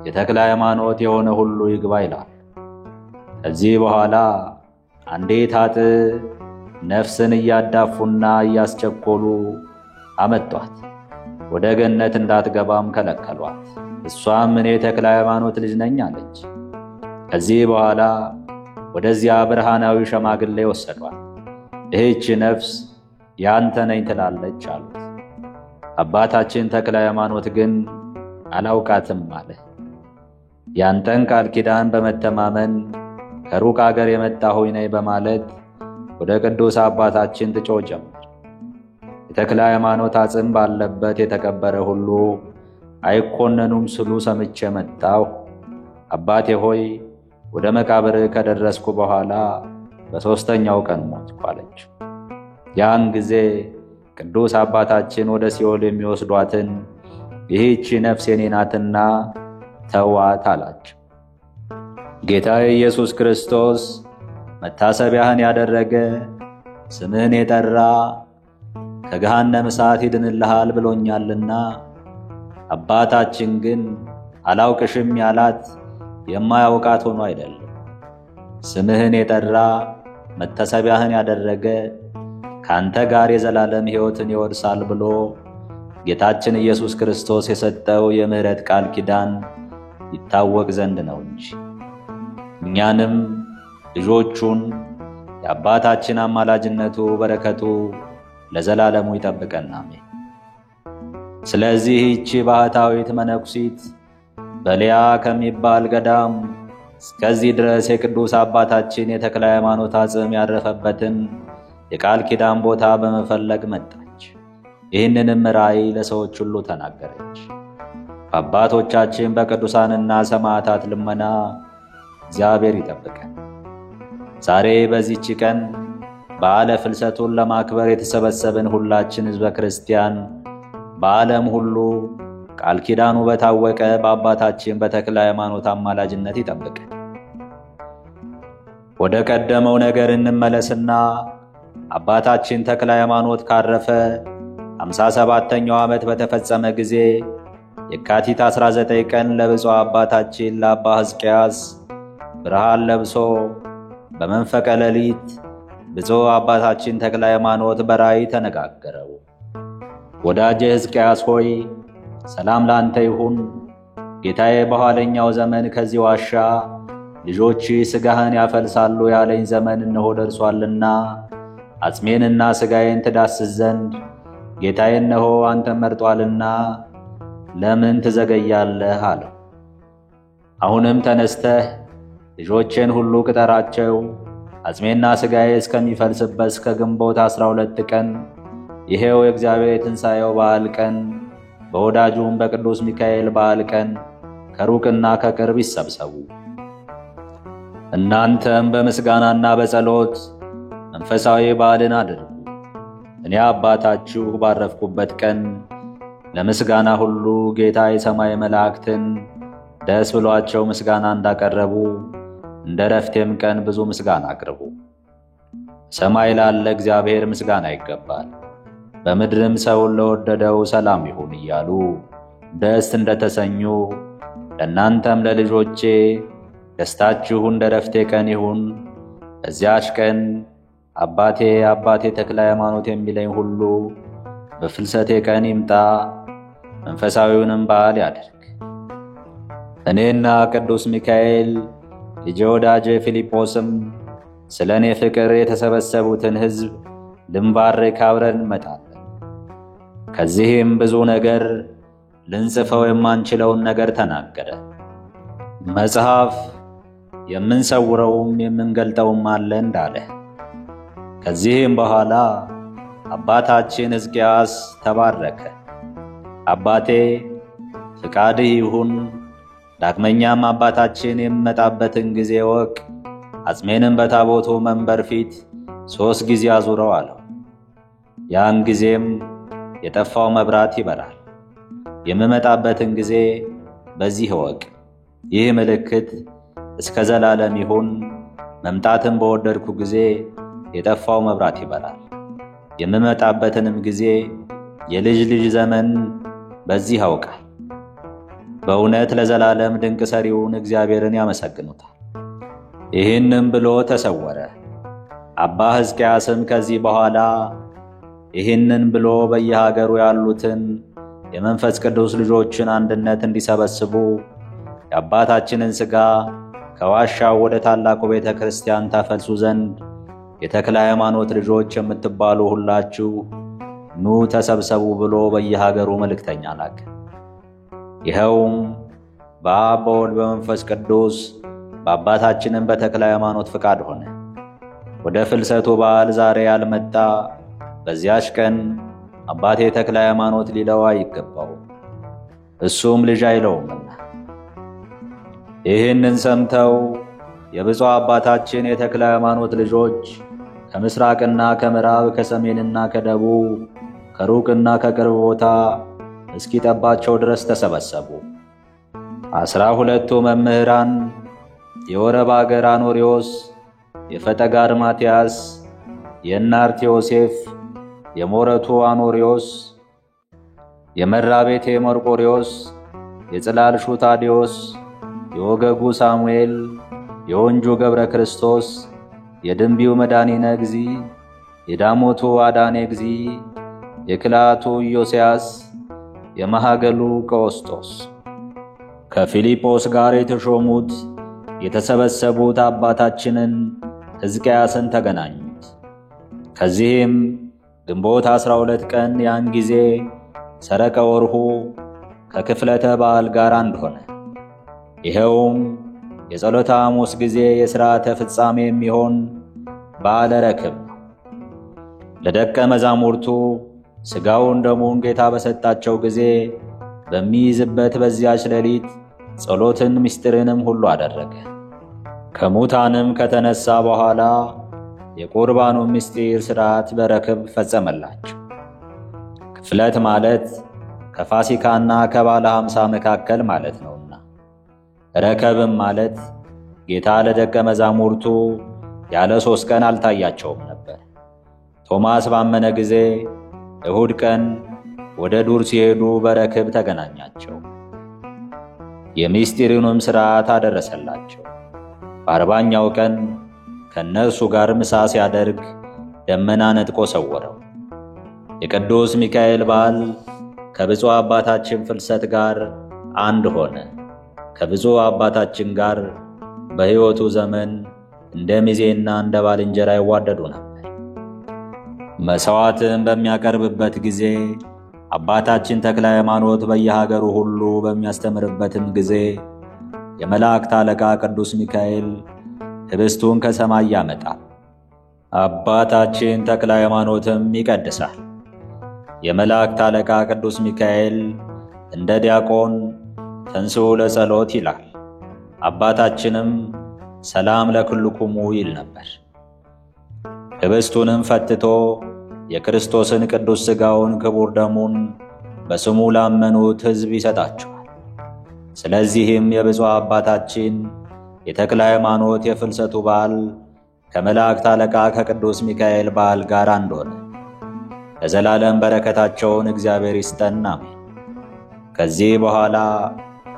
የተክለ ሃይማኖት የሆነ ሁሉ ይግባ ይላሉ። ከዚህ በኋላ አንዲት ኃጥእ ነፍስን እያዳፉና እያስቸኮሉ አመጧት። ወደ ገነት እንዳትገባም ከለከሏት። እሷም እኔ የተክለ ሃይማኖት ልጅ ነኝ አለች። ከዚህ በኋላ ወደዚያ ብርሃናዊ ሽማግሌ ወሰዷት። ይህች ነፍስ ያንተ ነኝ ትላለች አሉት። አባታችን ተክለ ሃይማኖት ግን አላውቃትም አለ። ያንተን ቃል ኪዳን በመተማመን ከሩቅ አገር የመጣሁኝ ነኝ በማለት ወደ ቅዱስ አባታችን ትጮህ ጀመር። የተክለ ሃይማኖት አጽም ባለበት የተቀበረ ሁሉ አይኮነኑም ስሉ ሰምቼ መጣሁ። አባቴ ሆይ ወደ መቃብር ከደረስኩ በኋላ በሦስተኛው ቀን ሞትኩ አለች። ያን ጊዜ ቅዱስ አባታችን ወደ ሲኦል የሚወስዷትን ይህች ነፍስ የኔ ናትና ተዋት አላቸው። ጌታዬ ኢየሱስ ክርስቶስ መታሰቢያህን ያደረገ ስምህን የጠራ ከገሃነመ እሳት ይድንልሃል ብሎኛልና፣ አባታችን ግን አላውቅሽም ያላት የማያውቃት ሆኖ አይደለም። ስምህን የጠራ መታሰቢያህን ያደረገ ካንተ ጋር የዘላለም ሕይወትን ይወርሳል ብሎ ጌታችን ኢየሱስ ክርስቶስ የሰጠው የምህረት ቃል ኪዳን ይታወቅ ዘንድ ነው እንጂ። እኛንም ልጆቹን የአባታችን አማላጅነቱ በረከቱ ለዘላለሙ ይጠብቀን፣ አሜን። ስለዚህ ይህች ባህታዊት መነኩሲት በሊያ ከሚባል ገዳም እስከዚህ ድረስ የቅዱስ አባታችን የተክለ ሃይማኖት አጽም ያረፈበትን የቃል ኪዳን ቦታ በመፈለግ መጣች። ይህንንም ራእይ ለሰዎች ሁሉ ተናገረች። በአባቶቻችን በቅዱሳንና ሰማዕታት ልመና እግዚአብሔር ይጠብቀን። ዛሬ በዚህች ቀን በዓለ ፍልሰቱን ለማክበር የተሰበሰብን ሁላችን ሕዝበ ክርስቲያን በዓለም ሁሉ ቃል ኪዳኑ በታወቀ በአባታችን በተክለ ሃይማኖት አማላጅነት ይጠብቀን። ወደ ቀደመው ነገር እንመለስና አባታችን ተክለ ሃይማኖት ካረፈ 57ኛው ዓመት በተፈጸመ ጊዜ የካቲት 19 ቀን ለብፁዕ አባታችን ለአባ ሕዝቅያስ ብርሃን ለብሶ በመንፈቀ ሌሊት ብፁዕ አባታችን ተክለ ሃይማኖት በራእይ ተነጋገረው። ወዳጄ ሕዝቅያስ ሆይ ሰላም ላንተ ይሁን። ጌታዬ በኋለኛው ዘመን ከዚህ ዋሻ ልጆች ሥጋህን ያፈልሳሉ ያለኝ ዘመን እነሆ ደርሷልና አጽሜንና ሥጋዬን ትዳስስ ዘንድ ጌታዬ እነሆ አንተ መርጧልና ለምን ትዘገያለህ አለው። አሁንም ተነስተህ ልጆቼን ሁሉ ቅጠራቸው፣ አጽሜና ሥጋዬ እስከሚፈልስበት እስከ ግንቦት 12 ቀን ይሄው የእግዚአብሔር የትንሣኤው በዓል ቀን በወዳጁም በቅዱስ ሚካኤል በዓል ቀን ከሩቅና ከቅርብ ይሰብሰቡ። እናንተም በምስጋናና በጸሎት መንፈሳዊ በዓልን አድርጉ። እኔ አባታችሁ ባረፍኩበት ቀን ለምስጋና ሁሉ ጌታ የሰማይ መላእክትን ደስ ብሏቸው ምስጋና እንዳቀረቡ እንደ ረፍቴም ቀን ብዙ ምስጋና አቅርቡ። ሰማይ ላለ እግዚአብሔር ምስጋና ይገባል፣ በምድርም ሰውን ለወደደው ሰላም ይሁን እያሉ ደስ እንደተሰኙ ለእናንተም ለልጆቼ ደስታችሁ እንደ ረፍቴ ቀን ይሁን። በዚያች ቀን አባቴ ተክለ ሃይማኖት የሚለኝ ሁሉ በፍልሰቴ ቀን ይምጣ፣ መንፈሳዊውንም በዓል ያድርግ። እኔና ቅዱስ ሚካኤል ልጄ ወዳጄ ፊልጶስም ስለ እኔ ፍቅር የተሰበሰቡትን ሕዝብ ልንባርክ አብረን እንመጣለን። ከዚህም ብዙ ነገር ልንጽፈው የማንችለውን ነገር ተናገረ። መጽሐፍ የምንሰውረውም የምንገልጠውም አለ እንዳለ። ከዚህም በኋላ አባታችን ሕዝቅያስ ተባረከ። አባቴ ፍቃድህ ይሁን፣ ዳግመኛም አባታችን የምመጣበትን ጊዜ ወቅ፣ አጽሜንም በታቦቱ መንበር ፊት 3 ጊዜ አዙረው አለው። ያን ጊዜም የጠፋው መብራት ይበራል። የምመጣበትን ጊዜ በዚህ ወቅ፣ ይህ ምልክት እስከ ዘላለም ይሁን። መምጣትን በወደድኩ ጊዜ የጠፋው መብራት ይበራል። የምመጣበትንም ጊዜ የልጅ ልጅ ዘመን በዚህ ያውቃል። በእውነት ለዘላለም ድንቅ ሰሪውን እግዚአብሔርን ያመሰግኑታል። ይህንም ብሎ ተሰወረ። አባ ሕዝቅያስም ከዚህ በኋላ ይህንን ብሎ በየሀገሩ ያሉትን የመንፈስ ቅዱስ ልጆችን አንድነት እንዲሰበስቡ የአባታችንን ሥጋ ከዋሻው ወደ ታላቁ ቤተ ክርስቲያን ታፈልሱ ዘንድ የተክለ ሃይማኖት ልጆች የምትባሉ ሁላችሁ ኑ ተሰብሰቡ ብሎ በየሀገሩ መልእክተኛ ላከ። ይኸውም በአብ በወልድ በመንፈስ ቅዱስ በአባታችንም በተክለ ሃይማኖት ፍቃድ ሆነ። ወደ ፍልሰቱ በዓል ዛሬ ያልመጣ በዚያች ቀን አባቴ ተክለ ሃይማኖት ሊለው አይገባው፣ እሱም ልጅ አይለውምና። ይህንን ሰምተው የብፁዕ አባታችን የተክለ ሃይማኖት ልጆች ከምስራቅና ከምዕራብ ከሰሜንና ከደቡብ ከሩቅና ከቅርብ ቦታ እስኪጠባቸው ድረስ ተሰበሰቡ። 12 መምህራን የወረብ አገር አኖሪዎስ፣ የፈጠጋር ማትያስ፣ የእናርት ዮሴፍ፣ የሞረቱ አኖሪዎስ፣ የመራቤቴ መርቆሪዎስ፣ የጽላልሹ ታዲዮስ፣ የወገጉ ሳሙኤል፣ የወንጁ ገብረ ክርስቶስ፣ የድንቢው መድኃኒነ እግዚ፣ የዳሞቱ አዳኔ እግዚ፣ የክላቱ ኢዮስያስ፣ የማሃገሉ ቀውስጦስ ከፊልጶስ ጋር የተሾሙት የተሰበሰቡት አባታችንን ሕዝቅያስን ተገናኙት። ከዚህም ግንቦት 12 ቀን ያን ጊዜ ሰረቀ ወርሁ ከክፍለተ በዓል ጋር አንድ ሆነ። ይኸውም የጸሎተ ሐሙስ ጊዜ የሥርዓተ ፍጻሜ የሚሆን በዓለ ረክብ ነው። ለደቀ መዛሙርቱ ሥጋውን ደሙን ጌታ በሰጣቸው ጊዜ በሚይዝበት በዚያች ሌሊት ጸሎትን ምስጢርንም ሁሉ አደረገ። ከሙታንም ከተነሳ በኋላ የቁርባኑ ምስጢር ሥርዓት በረክብ ፈጸመላቸው። ክፍለት ማለት ከፋሲካና ከባለ 50 መካከል ማለት ነውና፣ ረከብም ማለት ጌታ ለደቀ መዛሙርቱ ያለ 3 ቀን አልታያቸውም ነበር። ቶማስ ባመነ ጊዜ እሁድ ቀን ወደ ዱር ሲሄዱ በረክብ ተገናኛቸው። የምስጢሩንም ሥርዓት አደረሰላቸው። በ40ኛው ቀን ከእነርሱ ጋር ምሳ ሲያደርግ ደመና ነጥቆ ሰወረው። የቅዱስ ሚካኤል በዓል ከብፁዕ አባታችን ፍልሰት ጋር አንድ ሆነ። ከብፁዕ አባታችን ጋር በሕይወቱ ዘመን እንደ ሚዜና እንደ ባልንጀራ ይዋደዱ ነበር። መሥዋዕትን በሚያቀርብበት ጊዜ አባታችን ተክለ ሃይማኖት በየሀገሩ ሁሉ በሚያስተምርበትም ጊዜ የመላእክት አለቃ ቅዱስ ሚካኤል ኅብስቱን ከሰማይ ያመጣል። አባታችን ተክለ ሃይማኖትም ይቀድሳል። የመላእክት አለቃ ቅዱስ ሚካኤል እንደ ዲያቆን ተንሥኡ ለጸሎት ይላል። አባታችንም ሰላም ለኩልክሙ ይል ነበር። ኅብስቱንም ፈትቶ የክርስቶስን ቅዱስ ሥጋውን ክቡር ደሙን በስሙ ላመኑት ሕዝብ ይሰጣቸዋል። ስለዚህም የብፁዕ አባታችን የተክለ ሃይማኖት የፍልሰቱ በዓል ከመላእክት አለቃ ከቅዱስ ሚካኤል በዓል ጋር አንድ ሆነ። ለዘላለም በረከታቸውን እግዚአብሔር ይስጠን፣ አሜን። ከዚህ በኋላ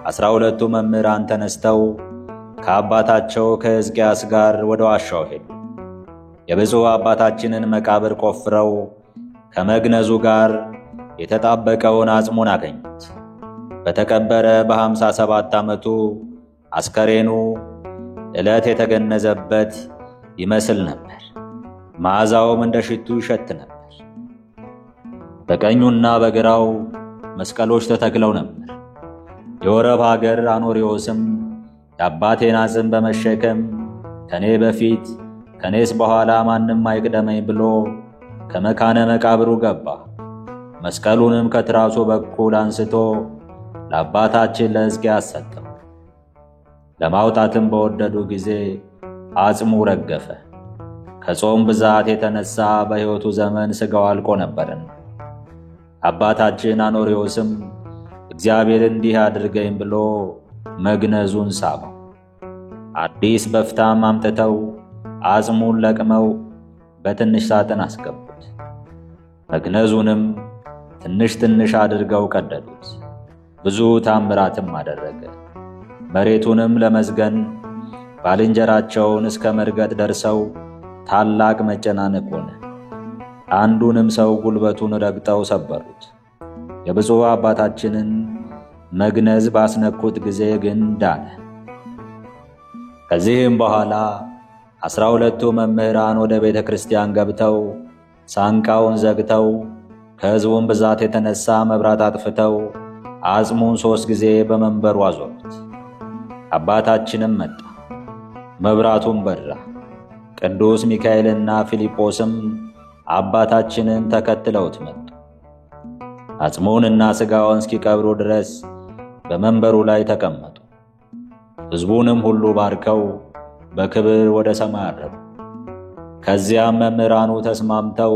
12ቱ መምህራን ተነስተው ከአባታቸው ከሕዝቅያስ ጋር ወደ ዋሻው ሄዱ። የብፁዕ አባታችንን መቃብር ቆፍረው ከመግነዙ ጋር የተጣበቀውን አጽሙን አገኙት። በተቀበረ በ57 ዓመቱ አስከሬኑ ዕለት የተገነዘበት ይመስል ነበር። መዓዛውም እንደ ሽቱ ይሸት ነበር። በቀኙና በግራው መስቀሎች ተተክለው ነበር። የወረብ አገር አኖሪዎስም የአባቴን አጽም በመሸከም ከኔ በፊት ከኔስ በኋላ ማንም አይቅደመኝ ብሎ ከመካነ መቃብሩ ገባ። መስቀሉንም ከትራሱ በኩል አንስቶ ለአባታችን ለሕዝቅያስ ሰጠው። ለማውጣትም በወደዱ ጊዜ አጽሙ ረገፈ። ከጾም ብዛት የተነሳ በሕይወቱ ዘመን ሥጋው አልቆ ነበርና። አባታችን አኖሪዎስም እግዚአብሔር እንዲህ አድርገኝ ብሎ መግነዙን ሳበው። አዲስ በፍታም አምጥተው አጽሙን ለቅመው በትንሽ ሳጥን አስገቡት። መግነዙንም ትንሽ ትንሽ አድርገው ቀደዱት። ብዙ ታምራትም አደረገ። መሬቱንም ለመዝገን ባልንጀራቸውን እስከ መርገጥ ደርሰው ታላቅ መጨናነቅ ሆነ። አንዱንም ሰው ጉልበቱን ረግጠው ሰበሩት። የብፁዕ አባታችንን መግነዝ ባስነኩት ጊዜ ግን ዳነ። ከዚህም በኋላ 12ቱ መምህራን ወደ ቤተ ክርስቲያን ገብተው ሳንቃውን ዘግተው ከሕዝቡም ብዛት የተነሳ መብራት አጥፍተው አጽሙን 3 ጊዜ በመንበሩ አዞሩት። አባታችንም መጣ፣ መብራቱም በራ። ቅዱስ ሚካኤልና ፊልጶስም አባታችንን ተከትለውት መጡ። አጽሙንና ሥጋውን እስኪቀብሩ ድረስ በመንበሩ ላይ ተቀመጡ። ሕዝቡንም ሁሉ ባርከው በክብር ወደ ሰማይ አረጉ። ከዚያም መምህራኑ ተስማምተው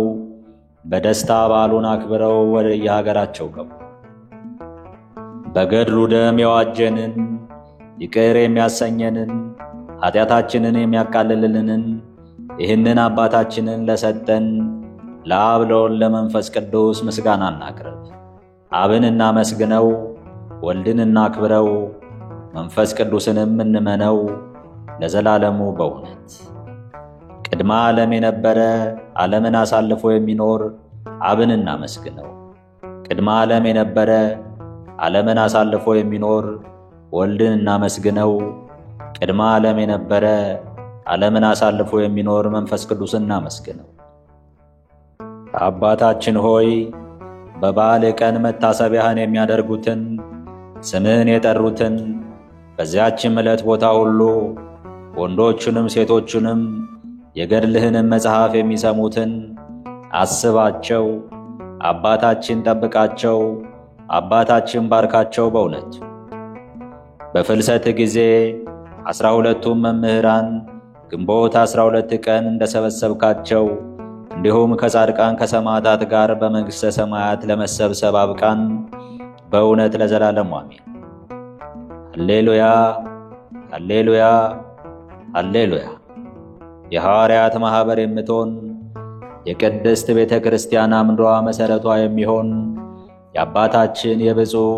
በደስታ በዓሉን አክብረው ወደ የሀገራቸው ገቡ። በገድሉ ደም የዋጀንን ይቅር የሚያሰኘንን ኃጢአታችንን የሚያቃልልልንን ይህንን አባታችንን ለሰጠን ለአብ ለወልድ ለመንፈስ ቅዱስ ምስጋና እናቅርብ። አብን እናመስግነው፣ ወልድን እናክብረው፣ መንፈስ ቅዱስንም እንመነው ለዘላለሙ በእውነት። ቅድመ ዓለም የነበረ ዓለምን አሳልፎ የሚኖር አብን እናመስግነው። ቅድመ ዓለም የነበረ ዓለምን አሳልፎ የሚኖር ወልድን እናመስግነው። ቅድመ ዓለም የነበረ ዓለምን አሳልፎ የሚኖር መንፈስ ቅዱስን እናመስግነው። አባታችን ሆይ በበዓል ቀን መታሰቢያህን የሚያደርጉትን ስምህን የጠሩትን በዚያችም ዕለት ቦታ ሁሉ ወንዶቹንም ሴቶቹንም የገድልህንም መጽሐፍ የሚሰሙትን አስባቸው። አባታችን ጠብቃቸው፣ አባታችን ባርካቸው። በእውነት በፍልሰት ጊዜ 12ቱም መምህራን ግንቦት 12 ቀን እንደሰበሰብካቸው እንዲሁም ከጻድቃን ከሰማዕታት ጋር በመንግሥተ ሰማያት ለመሰብሰብ አብቃን በእውነት ለዘላለሙ አሜን። ሃሌሉያ ሃሌሉያ ሃሌሉያ። የሐዋርያት ማኅበር የምትሆን የቅድስት ቤተ ክርስቲያን አምዷ መሠረቷ የሚሆን የአባታችን የብፁዕ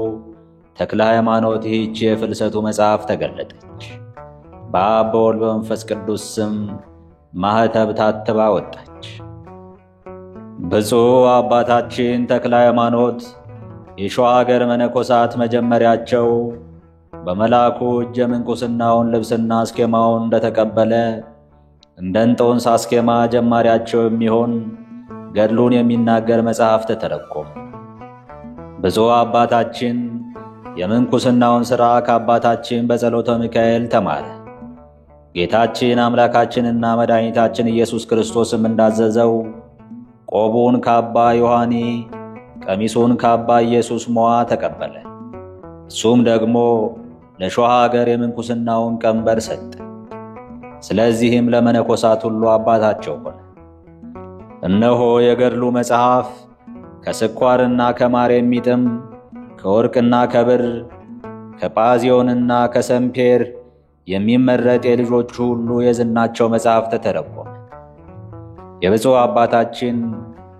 ተክለ ሃይማኖት ይህች የፍልሰቱ መጽሐፍ ተገለጠች። በአብ በወልድ በመንፈስ ቅዱስ ስም ማኅተብ ታትባ ወጣች። ብፁዕ አባታችን ተክለ ሃይማኖት የሸዋ አገር መነኮሳት መጀመሪያቸው በመልአኩ እጅ የምንኩስናውን ልብስና አስኬማውን እንደተቀበለ እንደ እንጦንስ አስኬማ ጀማሪያቸው የሚሆን ገድሉን የሚናገር መጽሐፍ ተተረጎመ። ብፁዕ አባታችን የምንኩስናውን ሥራ ከአባታችን በጸሎተ ሚካኤል ተማረ። ጌታችን አምላካችንና መድኃኒታችን ኢየሱስ ክርስቶስም እንዳዘዘው ቆቡን ከአባ ዮሐኒ ቀሚሱን ከአባ ኢየሱስ ሞዓ ተቀበለ። እሱም ደግሞ ለሾህ አገር የምንኩስናውን ቀንበር ሰጠ። ስለዚህም ለመነኮሳት ሁሉ አባታቸው ሆነ። እነሆ የገድሉ መጽሐፍ ከስኳርና ከማር የሚጥም ከወርቅና ከብር ከጳዚዮንና ከሰምፔር የሚመረጥ የልጆቹ ሁሉ የዝናቸው መጽሐፍ ተተረጎመ። የብፁዕ አባታችን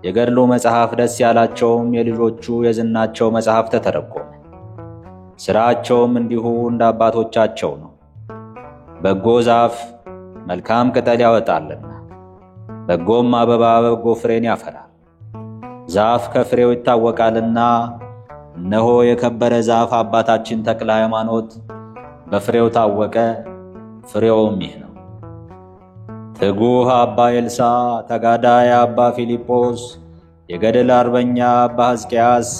የገድሉ መጽሐፍ ደስ ያላቸውም የልጆቹ የዝናቸው መጽሐፍ ተተረጎመ። ሥራቸውም እንዲሁ እንደ አባቶቻቸው ነው። በጎ ዛፍ መልካም ቅጠል ያወጣልና በጎም አበባ በጎ ፍሬን ያፈራል። ዛፍ ከፍሬው ይታወቃልና እነሆ የከበረ ዛፍ አባታችን ተክለ ሃይማኖት በፍሬው ታወቀ። ፍሬውም ይህ ነው። ትጉህ አባ ኤልሳ፣ ተጋዳይ አባ ፊልጶስ፣ የገድል አርበኛ አባ ሕዝቅያስ፣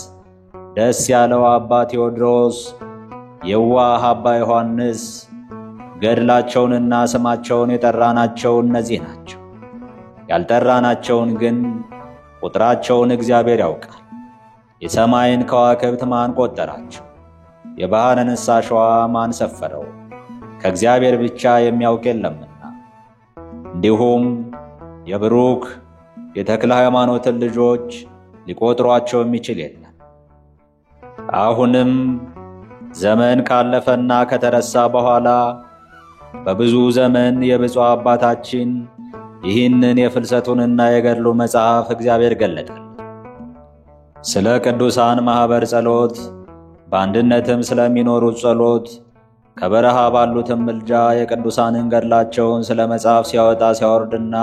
ደስ ያለው አባ ቴዎድሮስ፣ የዋህ አባ ዮሐንስ፣ ገድላቸውንና ስማቸውን የጠራናቸው እነዚህ ናቸው። ያልጠራናቸውን ግን ቁጥራቸውን እግዚአብሔር ያውቃል። የሰማይን ከዋክብት ማን ቆጠራቸው? የባሕርንስ አሸዋ ማን ሰፈረው? ከእግዚአብሔር ብቻ የሚያውቅ የለምና። እንዲሁም የብሩክ የተክለ ሃይማኖትን ልጆች ሊቆጥሯቸው የሚችል የለም። አሁንም ዘመን ካለፈና ከተረሳ በኋላ በብዙ ዘመን የብፁዕ አባታችን ይህንን የፍልሰቱንና የገድሉ መጽሐፍ እግዚአብሔር ገለጠል። ስለ ቅዱሳን ማኅበር ጸሎት፣ በአንድነትም ስለሚኖሩት ጸሎት፣ ከበረሃ ባሉትም ምልጃ የቅዱሳንን ገድላቸውን ስለ መጽሐፍ ሲያወጣ ሲያወርድና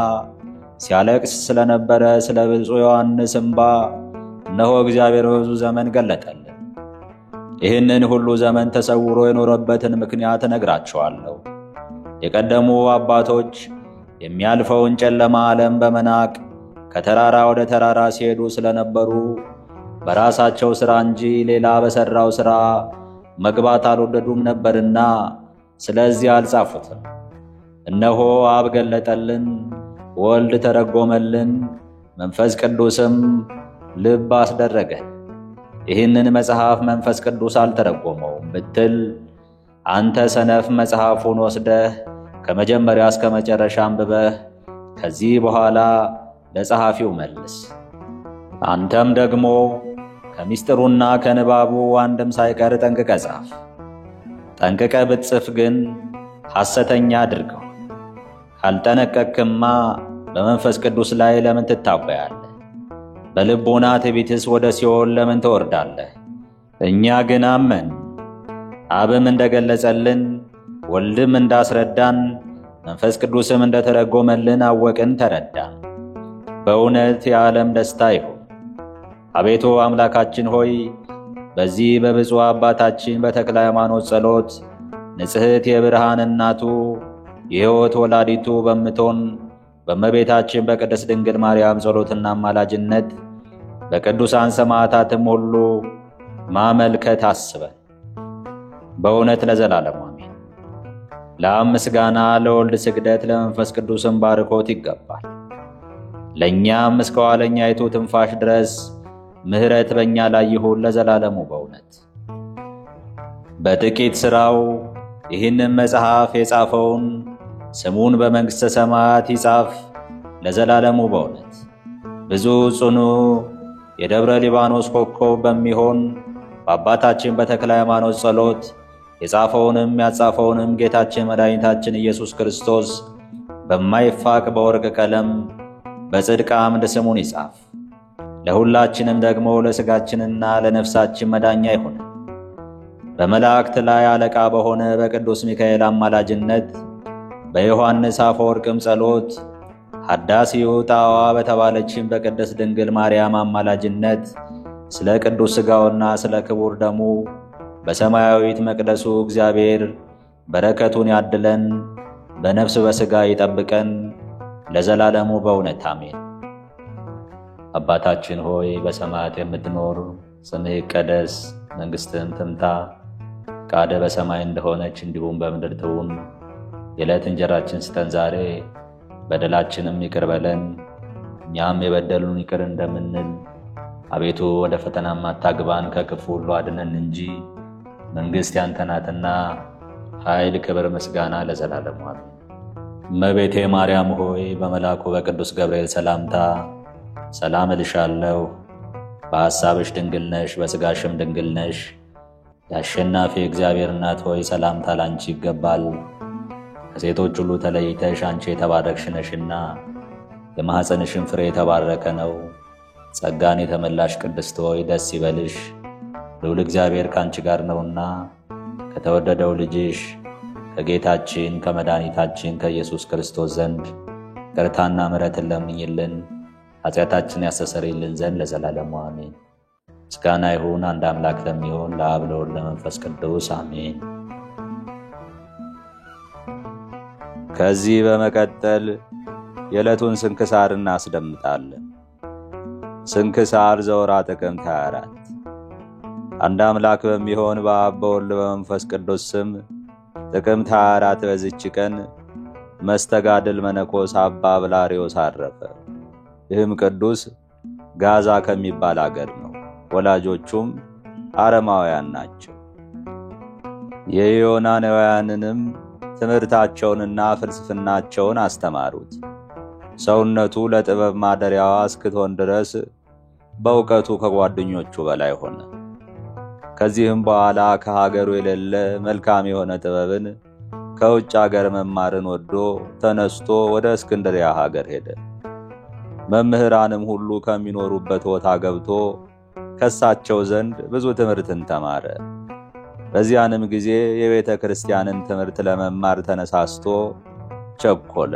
ሲያለቅስ ስለነበረ ስለ ብፁዕ ዮሐንስ እምባ እነሆ እግዚአብሔር በብዙ ዘመን ገለጠልን። ይህንን ሁሉ ዘመን ተሰውሮ የኖረበትን ምክንያት እነግራችኋለሁ። የቀደሙ አባቶች የሚያልፈውን ጨለማ ዓለም በመናቅ ከተራራ ወደ ተራራ ሲሄዱ ስለነበሩ በራሳቸው ሥራ እንጂ ሌላ በሠራው ሥራ መግባት አልወደዱም ነበርና ስለዚህ አልጻፉትም። እነሆ አብ ገለጠልን፣ ወልድ ተረጎመልን፣ መንፈስ ቅዱስም ልብ አስደረገን። ይህንን መጽሐፍ መንፈስ ቅዱስ አልተረጎመውም ብትል አንተ ሰነፍ መጽሐፉን ወስደህ ከመጀመሪያ እስከ መጨረሻ አንብበህ ከዚህ በኋላ ለጸሐፊው መልስ። አንተም ደግሞ ከምስጢሩና ከንባቡ አንድም ሳይቀር ጠንቅቀ ጻፍ። ጠንቅቀ ብትጽፍ ግን ሐሰተኛ አድርገው። ካልጠነቀቅክማ በመንፈስ ቅዱስ ላይ ለምን ትታበያለህ? በልቦና ትዕቢትስ ወደ ሲኦል ለምን ትወርዳለህ? እኛ ግን አመን፣ አብም እንደገለጸልን፣ ወልድም እንዳስረዳን፣ መንፈስ ቅዱስም እንደተረጎመልን አወቅን፣ ተረዳን። በእውነት የዓለም ደስታ ይሁን። አቤቱ አምላካችን ሆይ በዚህ በብፁዕ አባታችን በተክለ ሃይማኖት ጸሎት ንጽሕት የብርሃን እናቱ የሕይወት ወላዲቱ በምትሆን በእመቤታችን በቅድስት ድንግል ማርያም ጸሎትና አማላጅነት በቅዱሳን ሰማዕታትም ሁሉ ማመልከት አስበን በእውነት ለዘላለሙ አሜን። ለአብ ምስጋና፣ ለወልድ ስግደት፣ ለመንፈስ ቅዱስም ባርኮት ይገባል። ለእኛም እስከ ኋለኛይቱ ትንፋሽ ድረስ ምሕረት በእኛ ላይ ይሁን ለዘላለሙ በእውነት። በጥቂት ሥራው ይህንን መጽሐፍ የጻፈውን ስሙን በመንግሥተ ሰማያት ይጻፍ ለዘላለሙ በእውነት። ብዙ ጽኑ የደብረ ሊባኖስ ኮከብ በሚሆን በአባታችን በተክለ ሃይማኖት ጸሎት የጻፈውንም ያጻፈውንም ጌታችን መድኃኒታችን ኢየሱስ ክርስቶስ በማይፋቅ በወርቅ ቀለም በጽድቅ አምድ ስሙን ይጻፍ። ለሁላችንም ደግሞ ለሥጋችንና ለነፍሳችን መዳኛ ይሁን። በመላእክት ላይ አለቃ በሆነ በቅዱስ ሚካኤል አማላጅነት በዮሐንስ አፈወርቅም ጸሎት ሐዳሲው ጣዋ በተባለችን በቅድስት ድንግል ማርያም አማላጅነት ስለ ቅዱስ ሥጋውና ስለ ክቡር ደሙ በሰማያዊት መቅደሱ እግዚአብሔር በረከቱን ያድለን፣ በነፍስ በሥጋ ይጠብቀን ለዘላለሙ በእውነት አሜን። አባታችን ሆይ በሰማያት የምትኖር ስምህ ይቀደስ፣ መንግሥትህም ትምጣ፣ ፈቃድህ በሰማይ እንደሆነች እንዲሁም በምድር ትሁን። የዕለት እንጀራችንን ስጠን ዛሬ፣ በደላችንም ይቅር በለን እኛም የበደሉን ይቅር እንደምንል። አቤቱ ወደ ፈተናም አታግባን፣ ከክፉ ሁሉ አድነን እንጂ መንግሥት ያንተ ናትና ኃይል፣ ክብር፣ ምስጋና ለዘላለሙ አሜን። እመቤቴ ማርያም ሆይ በመልአኩ በቅዱስ ገብርኤል ሰላምታ ሰላም እልሻለሁ። በሐሳብሽ ድንግል ነሽ፣ በሥጋሽም ድንግል ነሽ። የአሸናፊ እግዚአብሔር እናት ሆይ ሰላምታ ላንቺ ይገባል። ከሴቶች ሁሉ ተለይተሽ አንቺ የተባረክሽ ነሽና የማኅፀንሽም ፍሬ የተባረከ ነው። ጸጋን የተመላሽ ቅድስት ሆይ ደስ ይበልሽ፣ ልዑል እግዚአብሔር ከአንቺ ጋር ነውና ከተወደደው ልጅሽ ከጌታችን ከመድኃኒታችን ከኢየሱስ ክርስቶስ ዘንድ ይቅርታና ምሕረትን ለምኝልን ኃጢአታችን ያስተሰርይልን ዘንድ ለዘላለሙ አሜን። ምስጋና ይሁን አንድ አምላክ ለሚሆን ለአብ ለወልድ ለመንፈስ ቅዱስ አሜን። ከዚህ በመቀጠል የዕለቱን ስንክሳር እናስደምጣለን። ስንክሳር ዘወርኃ ጥቅምት 24 አንድ አምላክ በሚሆን በአብ በወልድ በመንፈስ ቅዱስ ስም ጥቅምት 24 በዚች ቀን መስተጋድል መነኮስ አባ ብላሪዮስ አረፈ። ይህም ቅዱስ ጋዛ ከሚባል አገር ነው። ወላጆቹም አረማውያን ናቸው። የዮናናውያንንም ትምህርታቸውንና ፍልስፍናቸውን አስተማሩት። ሰውነቱ ለጥበብ ማደሪያዋ እስክትሆን ድረስ በእውቀቱ ከጓደኞቹ በላይ ሆነ። ከዚህም በኋላ ከሀገሩ የሌለ መልካም የሆነ ጥበብን ከውጭ አገር መማርን ወዶ ተነስቶ ወደ እስክንድርያ ሀገር ሄደ። መምህራንም ሁሉ ከሚኖሩበት ቦታ ገብቶ ከሳቸው ዘንድ ብዙ ትምህርትን ተማረ። በዚያንም ጊዜ የቤተ ክርስቲያንን ትምህርት ለመማር ተነሳስቶ ቸኮለ።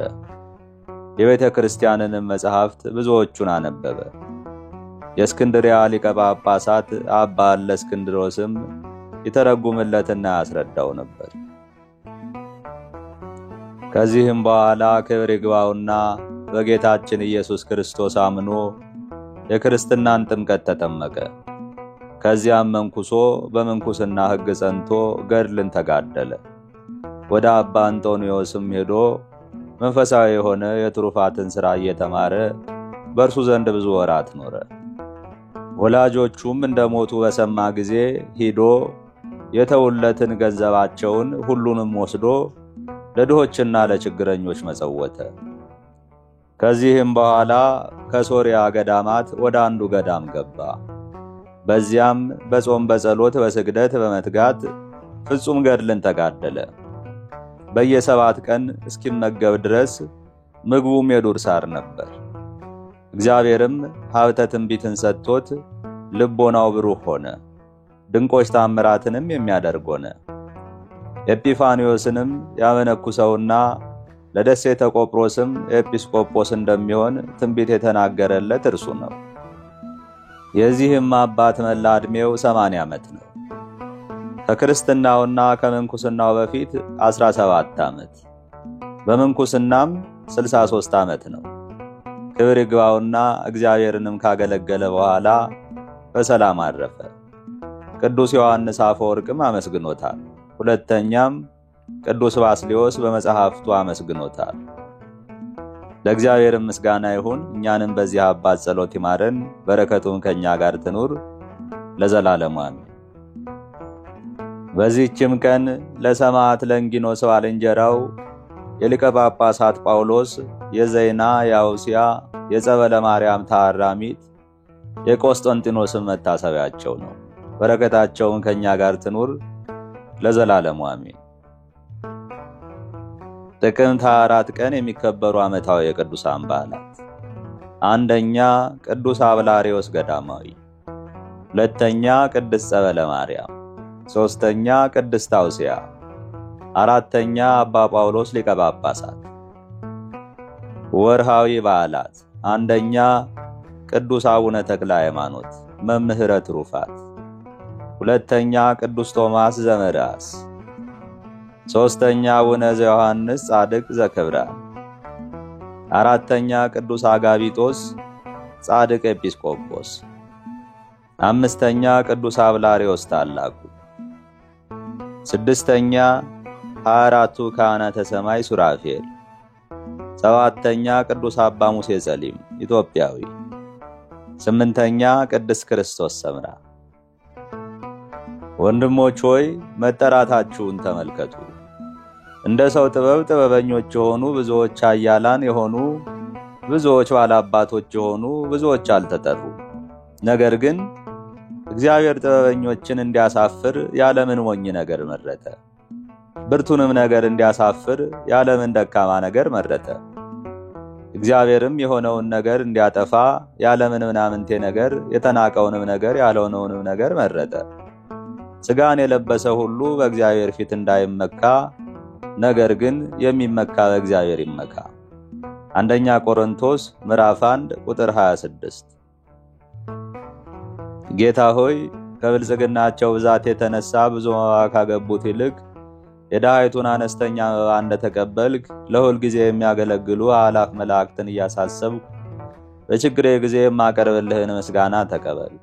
የቤተ ክርስቲያንንም መጻሕፍት ብዙዎቹን አነበበ። የእስክንድርያ ሊቀ ጳጳሳት አባ እለእስክንድሮስም ይተረጉምለትና ያስረዳው ነበር። ከዚህም በኋላ ክብር ይግባውና በጌታችን ኢየሱስ ክርስቶስ አምኖ የክርስትናን ጥምቀት ተጠመቀ። ከዚያም መንኩሶ በምንኩስና ሕግ ጸንቶ ገድልን ተጋደለ። ወደ አባ አንጦንዮስም ሄዶ መንፈሳዊ የሆነ የትሩፋትን ሥራ እየተማረ በእርሱ ዘንድ ብዙ ወራት ኖረ። ወላጆቹም እንደሞቱ በሰማ ጊዜ ሂዶ የተውለትን ገንዘባቸውን ሁሉንም ወስዶ ለድሆችና ለችግረኞች መጸወተ። ከዚህም በኋላ ከሶርያ ገዳማት ወደ አንዱ ገዳም ገባ። በዚያም በጾም በጸሎት በስግደት በመትጋት ፍጹም ገድልን ተጋደለ። በየ7 ቀን እስኪመገብ ድረስ ምግቡም የዱር ሳር ነበር። እግዚአብሔርም ሀብተ ትንቢትን ሰጥቶት ልቦናው ብሩህ ሆነ። ድንቆች ታምራትንም የሚያደርግ ሆነ። ኤጲፋንዮስንም ያመነኩሰውና ለደሴተ ቆጵሮስም ኤጲስቆጶስ እንደሚሆን ትንቢት የተናገረለት እርሱ ነው። የዚህም አባት መላ ዕድሜው 80 ዓመት ነው። ከክርስትናውና ከምንኩስናው በፊት 17 ዓመት፣ በምንኩስናም 63 ዓመት ነው። ክብር ይግባውና እግዚአብሔርንም ካገለገለ በኋላ በሰላም አረፈ። ቅዱስ ዮሐንስ አፈወርቅም አመስግኖታል። ሁለተኛም ቅዱስ ባስልዮስ በመጽሐፍቱ አመስግኖታል። ለእግዚአብሔርም ምስጋና ይሁን። እኛንም በዚህ አባት ጸሎት ይማረን፣ በረከቱም ከኛ ጋር ትኑር ለዘላለሙ አሜን። በዚህችም ቀን ለሰማዕት ለንጊኖስ ባልንጀራው የሊቀ ጳጳሳት ጳውሎስ የዘይና የአውስያ የጸበለ ማርያም ታራሚት የቆስጠንጢኖስም መታሰቢያቸው ነው። በረከታቸውን ከኛ ጋር ትኑር ለዘላለሙ አሜን። ጥቅምት 24 ቀን የሚከበሩ ዓመታዊ የቅዱሳን በዓላት፣ አንደኛ ቅዱስ አብላሪዮስ ገዳማዊ፣ ሁለተኛ ቅድስት ጸበለ ማርያም፣ ሶስተኛ ቅድስት አውስያ፣ አራተኛ አባ ጳውሎስ ሊቀ ጳጳሳት። ወርሃዊ በዓላት፣ አንደኛ ቅዱስ አቡነ ተክለ ሃይማኖት መምህረ ትሩፋት፣ ሁለተኛ ቅዱስ ቶማስ ዘመዳስ፣ ሶስተኛ አቡነ ዘዮሐንስ ጻድቅ ዘክብራ፣ አራተኛ ቅዱስ አጋቢጦስ ጻድቅ ኤጲስቆጶስ፣ አምስተኛ ቅዱስ አብላሪዎስ ታላቁ። ስድስተኛ 24ቱ ካህናተ ሰማይ ሱራፌል። ሰባተኛ ቅዱስ አባ ሙሴ ጸሊም ኢትዮጵያዊ። ስምንተኛ ቅድስት ክርስቶስ ሰምራ። ወንድሞች ሆይ መጠራታችሁን ተመልከቱ። እንደ ሰው ጥበብ ጥበበኞች የሆኑ ብዙዎች፣ ኃያላን የሆኑ ብዙዎች፣ ባላባቶች የሆኑ ብዙዎች አልተጠሩ። ነገር ግን እግዚአብሔር ጥበበኞችን እንዲያሳፍር ያለምን ሞኝ ነገር መረጠ። ብርቱንም ነገር እንዲያሳፍር ያለምን ደካማ ነገር መረጠ። እግዚአብሔርም የሆነውን ነገር እንዲያጠፋ ያለምን ምናምንቴ ነገር፣ የተናቀውንም ነገር ያልሆነውንም ነገር መረጠ። ሥጋን የለበሰ ሁሉ በእግዚአብሔር ፊት እንዳይመካ፣ ነገር ግን የሚመካ በእግዚአብሔር ይመካ። አንደኛ ቆሮንቶስ ምዕራፍ 1 ቁጥር 26። ጌታ ሆይ ከብልጽግናቸው ብዛት የተነሳ ብዙ መባ ካገቡት ይልቅ የድሃይቱን አነስተኛ መባ እንደተቀበልክ ለሁል ጊዜ የሚያገለግሉ አእላፍ መላእክትን እያሳሰብኩ በችግሬ ጊዜ የማቀርብልህን ምስጋና ተቀበል።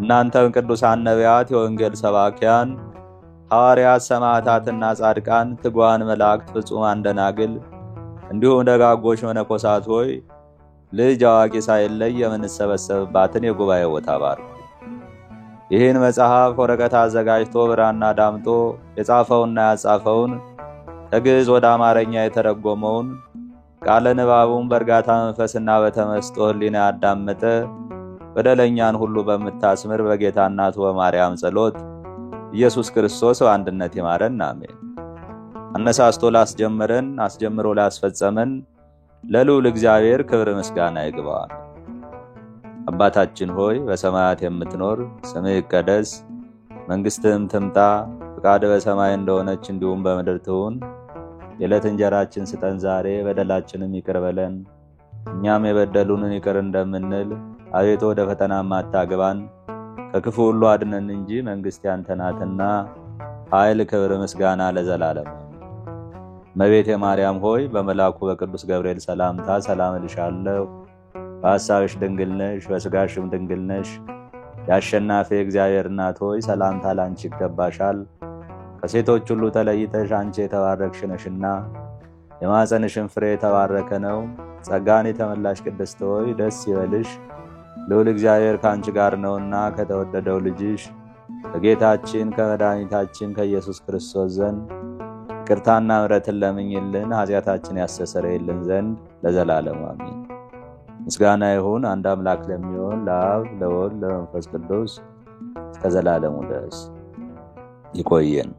እናንተም ቅዱሳን ነቢያት፣ የወንጌል ሰባኪያን ሐዋርያት፣ ሰማዕታትና ጻድቃን፣ ትጉሃን መላእክት፣ ፍጹማን ደናግል እንዲሁም ደጋጎች መነኮሳት ሆይ ልጅ አዋቂ ሳይለይ የምንሰበሰብባትን የጉባኤ ቦታ ባርኩ። ይህን መጽሐፍ ወረቀት አዘጋጅቶ ብራና ዳምጦ የጻፈውና ያጻፈውን ከግዕዝ ወደ አማርኛ የተረጎመውን ቃለ ንባቡን በእርጋታ መንፈስና በተመስጦ ሕሊና ያዳመጠ በደለኛን ሁሉ በምታስምር በጌታ እናቱ በማርያም ጸሎት ኢየሱስ ክርስቶስ በአንድነት ይማረን፣ አሜን። አነሳስቶ ላስጀመረን አስጀምሮ ላስፈጸመን ለልዑል እግዚአብሔር ክብር ምስጋና ይግባዋል። አባታችን ሆይ በሰማያት የምትኖር ስምህ ይቀደስ፣ መንግሥትህም ትምጣ፣ ፈቃድህ በሰማይ እንደሆነች እንዲሁም በምድር ትሁን። የዕለት እንጀራችንን ስጠን ዛሬ፣ በደላችንን ይቅር በለን እኛም የበደሉንን ይቅር እንደምንል፣ አቤቱ ወደ ፈተናም አታግባን ከክፉ ሁሉ አድነን እንጂ መንግሥት ያንተ ናትና ኃይል፣ ክብር፣ ምስጋና ለዘላለም። እመቤቴ ማርያም ሆይ በመልአኩ በቅዱስ ገብርኤል ሰላምታ ሰላም እልሻለሁ። በሐሳብሽ ድንግል ነሽ፣ በሥጋሽም ድንግል ነሽ። የአሸናፊ እግዚአብሔር እናት ሆይ ሰላምታ ላንቺ ይገባሻል። ከሴቶች ሁሉ ተለይተሽ አንቺ የተባረክሽ ነሽና የማኅፀንሽም ፍሬ የተባረከ ነው። ጸጋን የተመላሽ ቅድስት ሆይ ደስ ይበልሽ፣ ልዑል እግዚአብሔር ከአንቺ ጋር ነውና ከተወደደው ልጅሽ ከጌታችን ከመድኃኒታችን ከኢየሱስ ክርስቶስ ዘንድ ይቅርታና ምሕረትን ለምኝልን ኃጢአታችን ያስተሰርይልን ዘንድ ለዘላለሙ አሜን። ምስጋና ይሁን አንድ አምላክ ለሚሆን ለአብ ለወልድ ለመንፈስ ቅዱስ እስከ ዘላለሙ ድረስ። ይቆየን።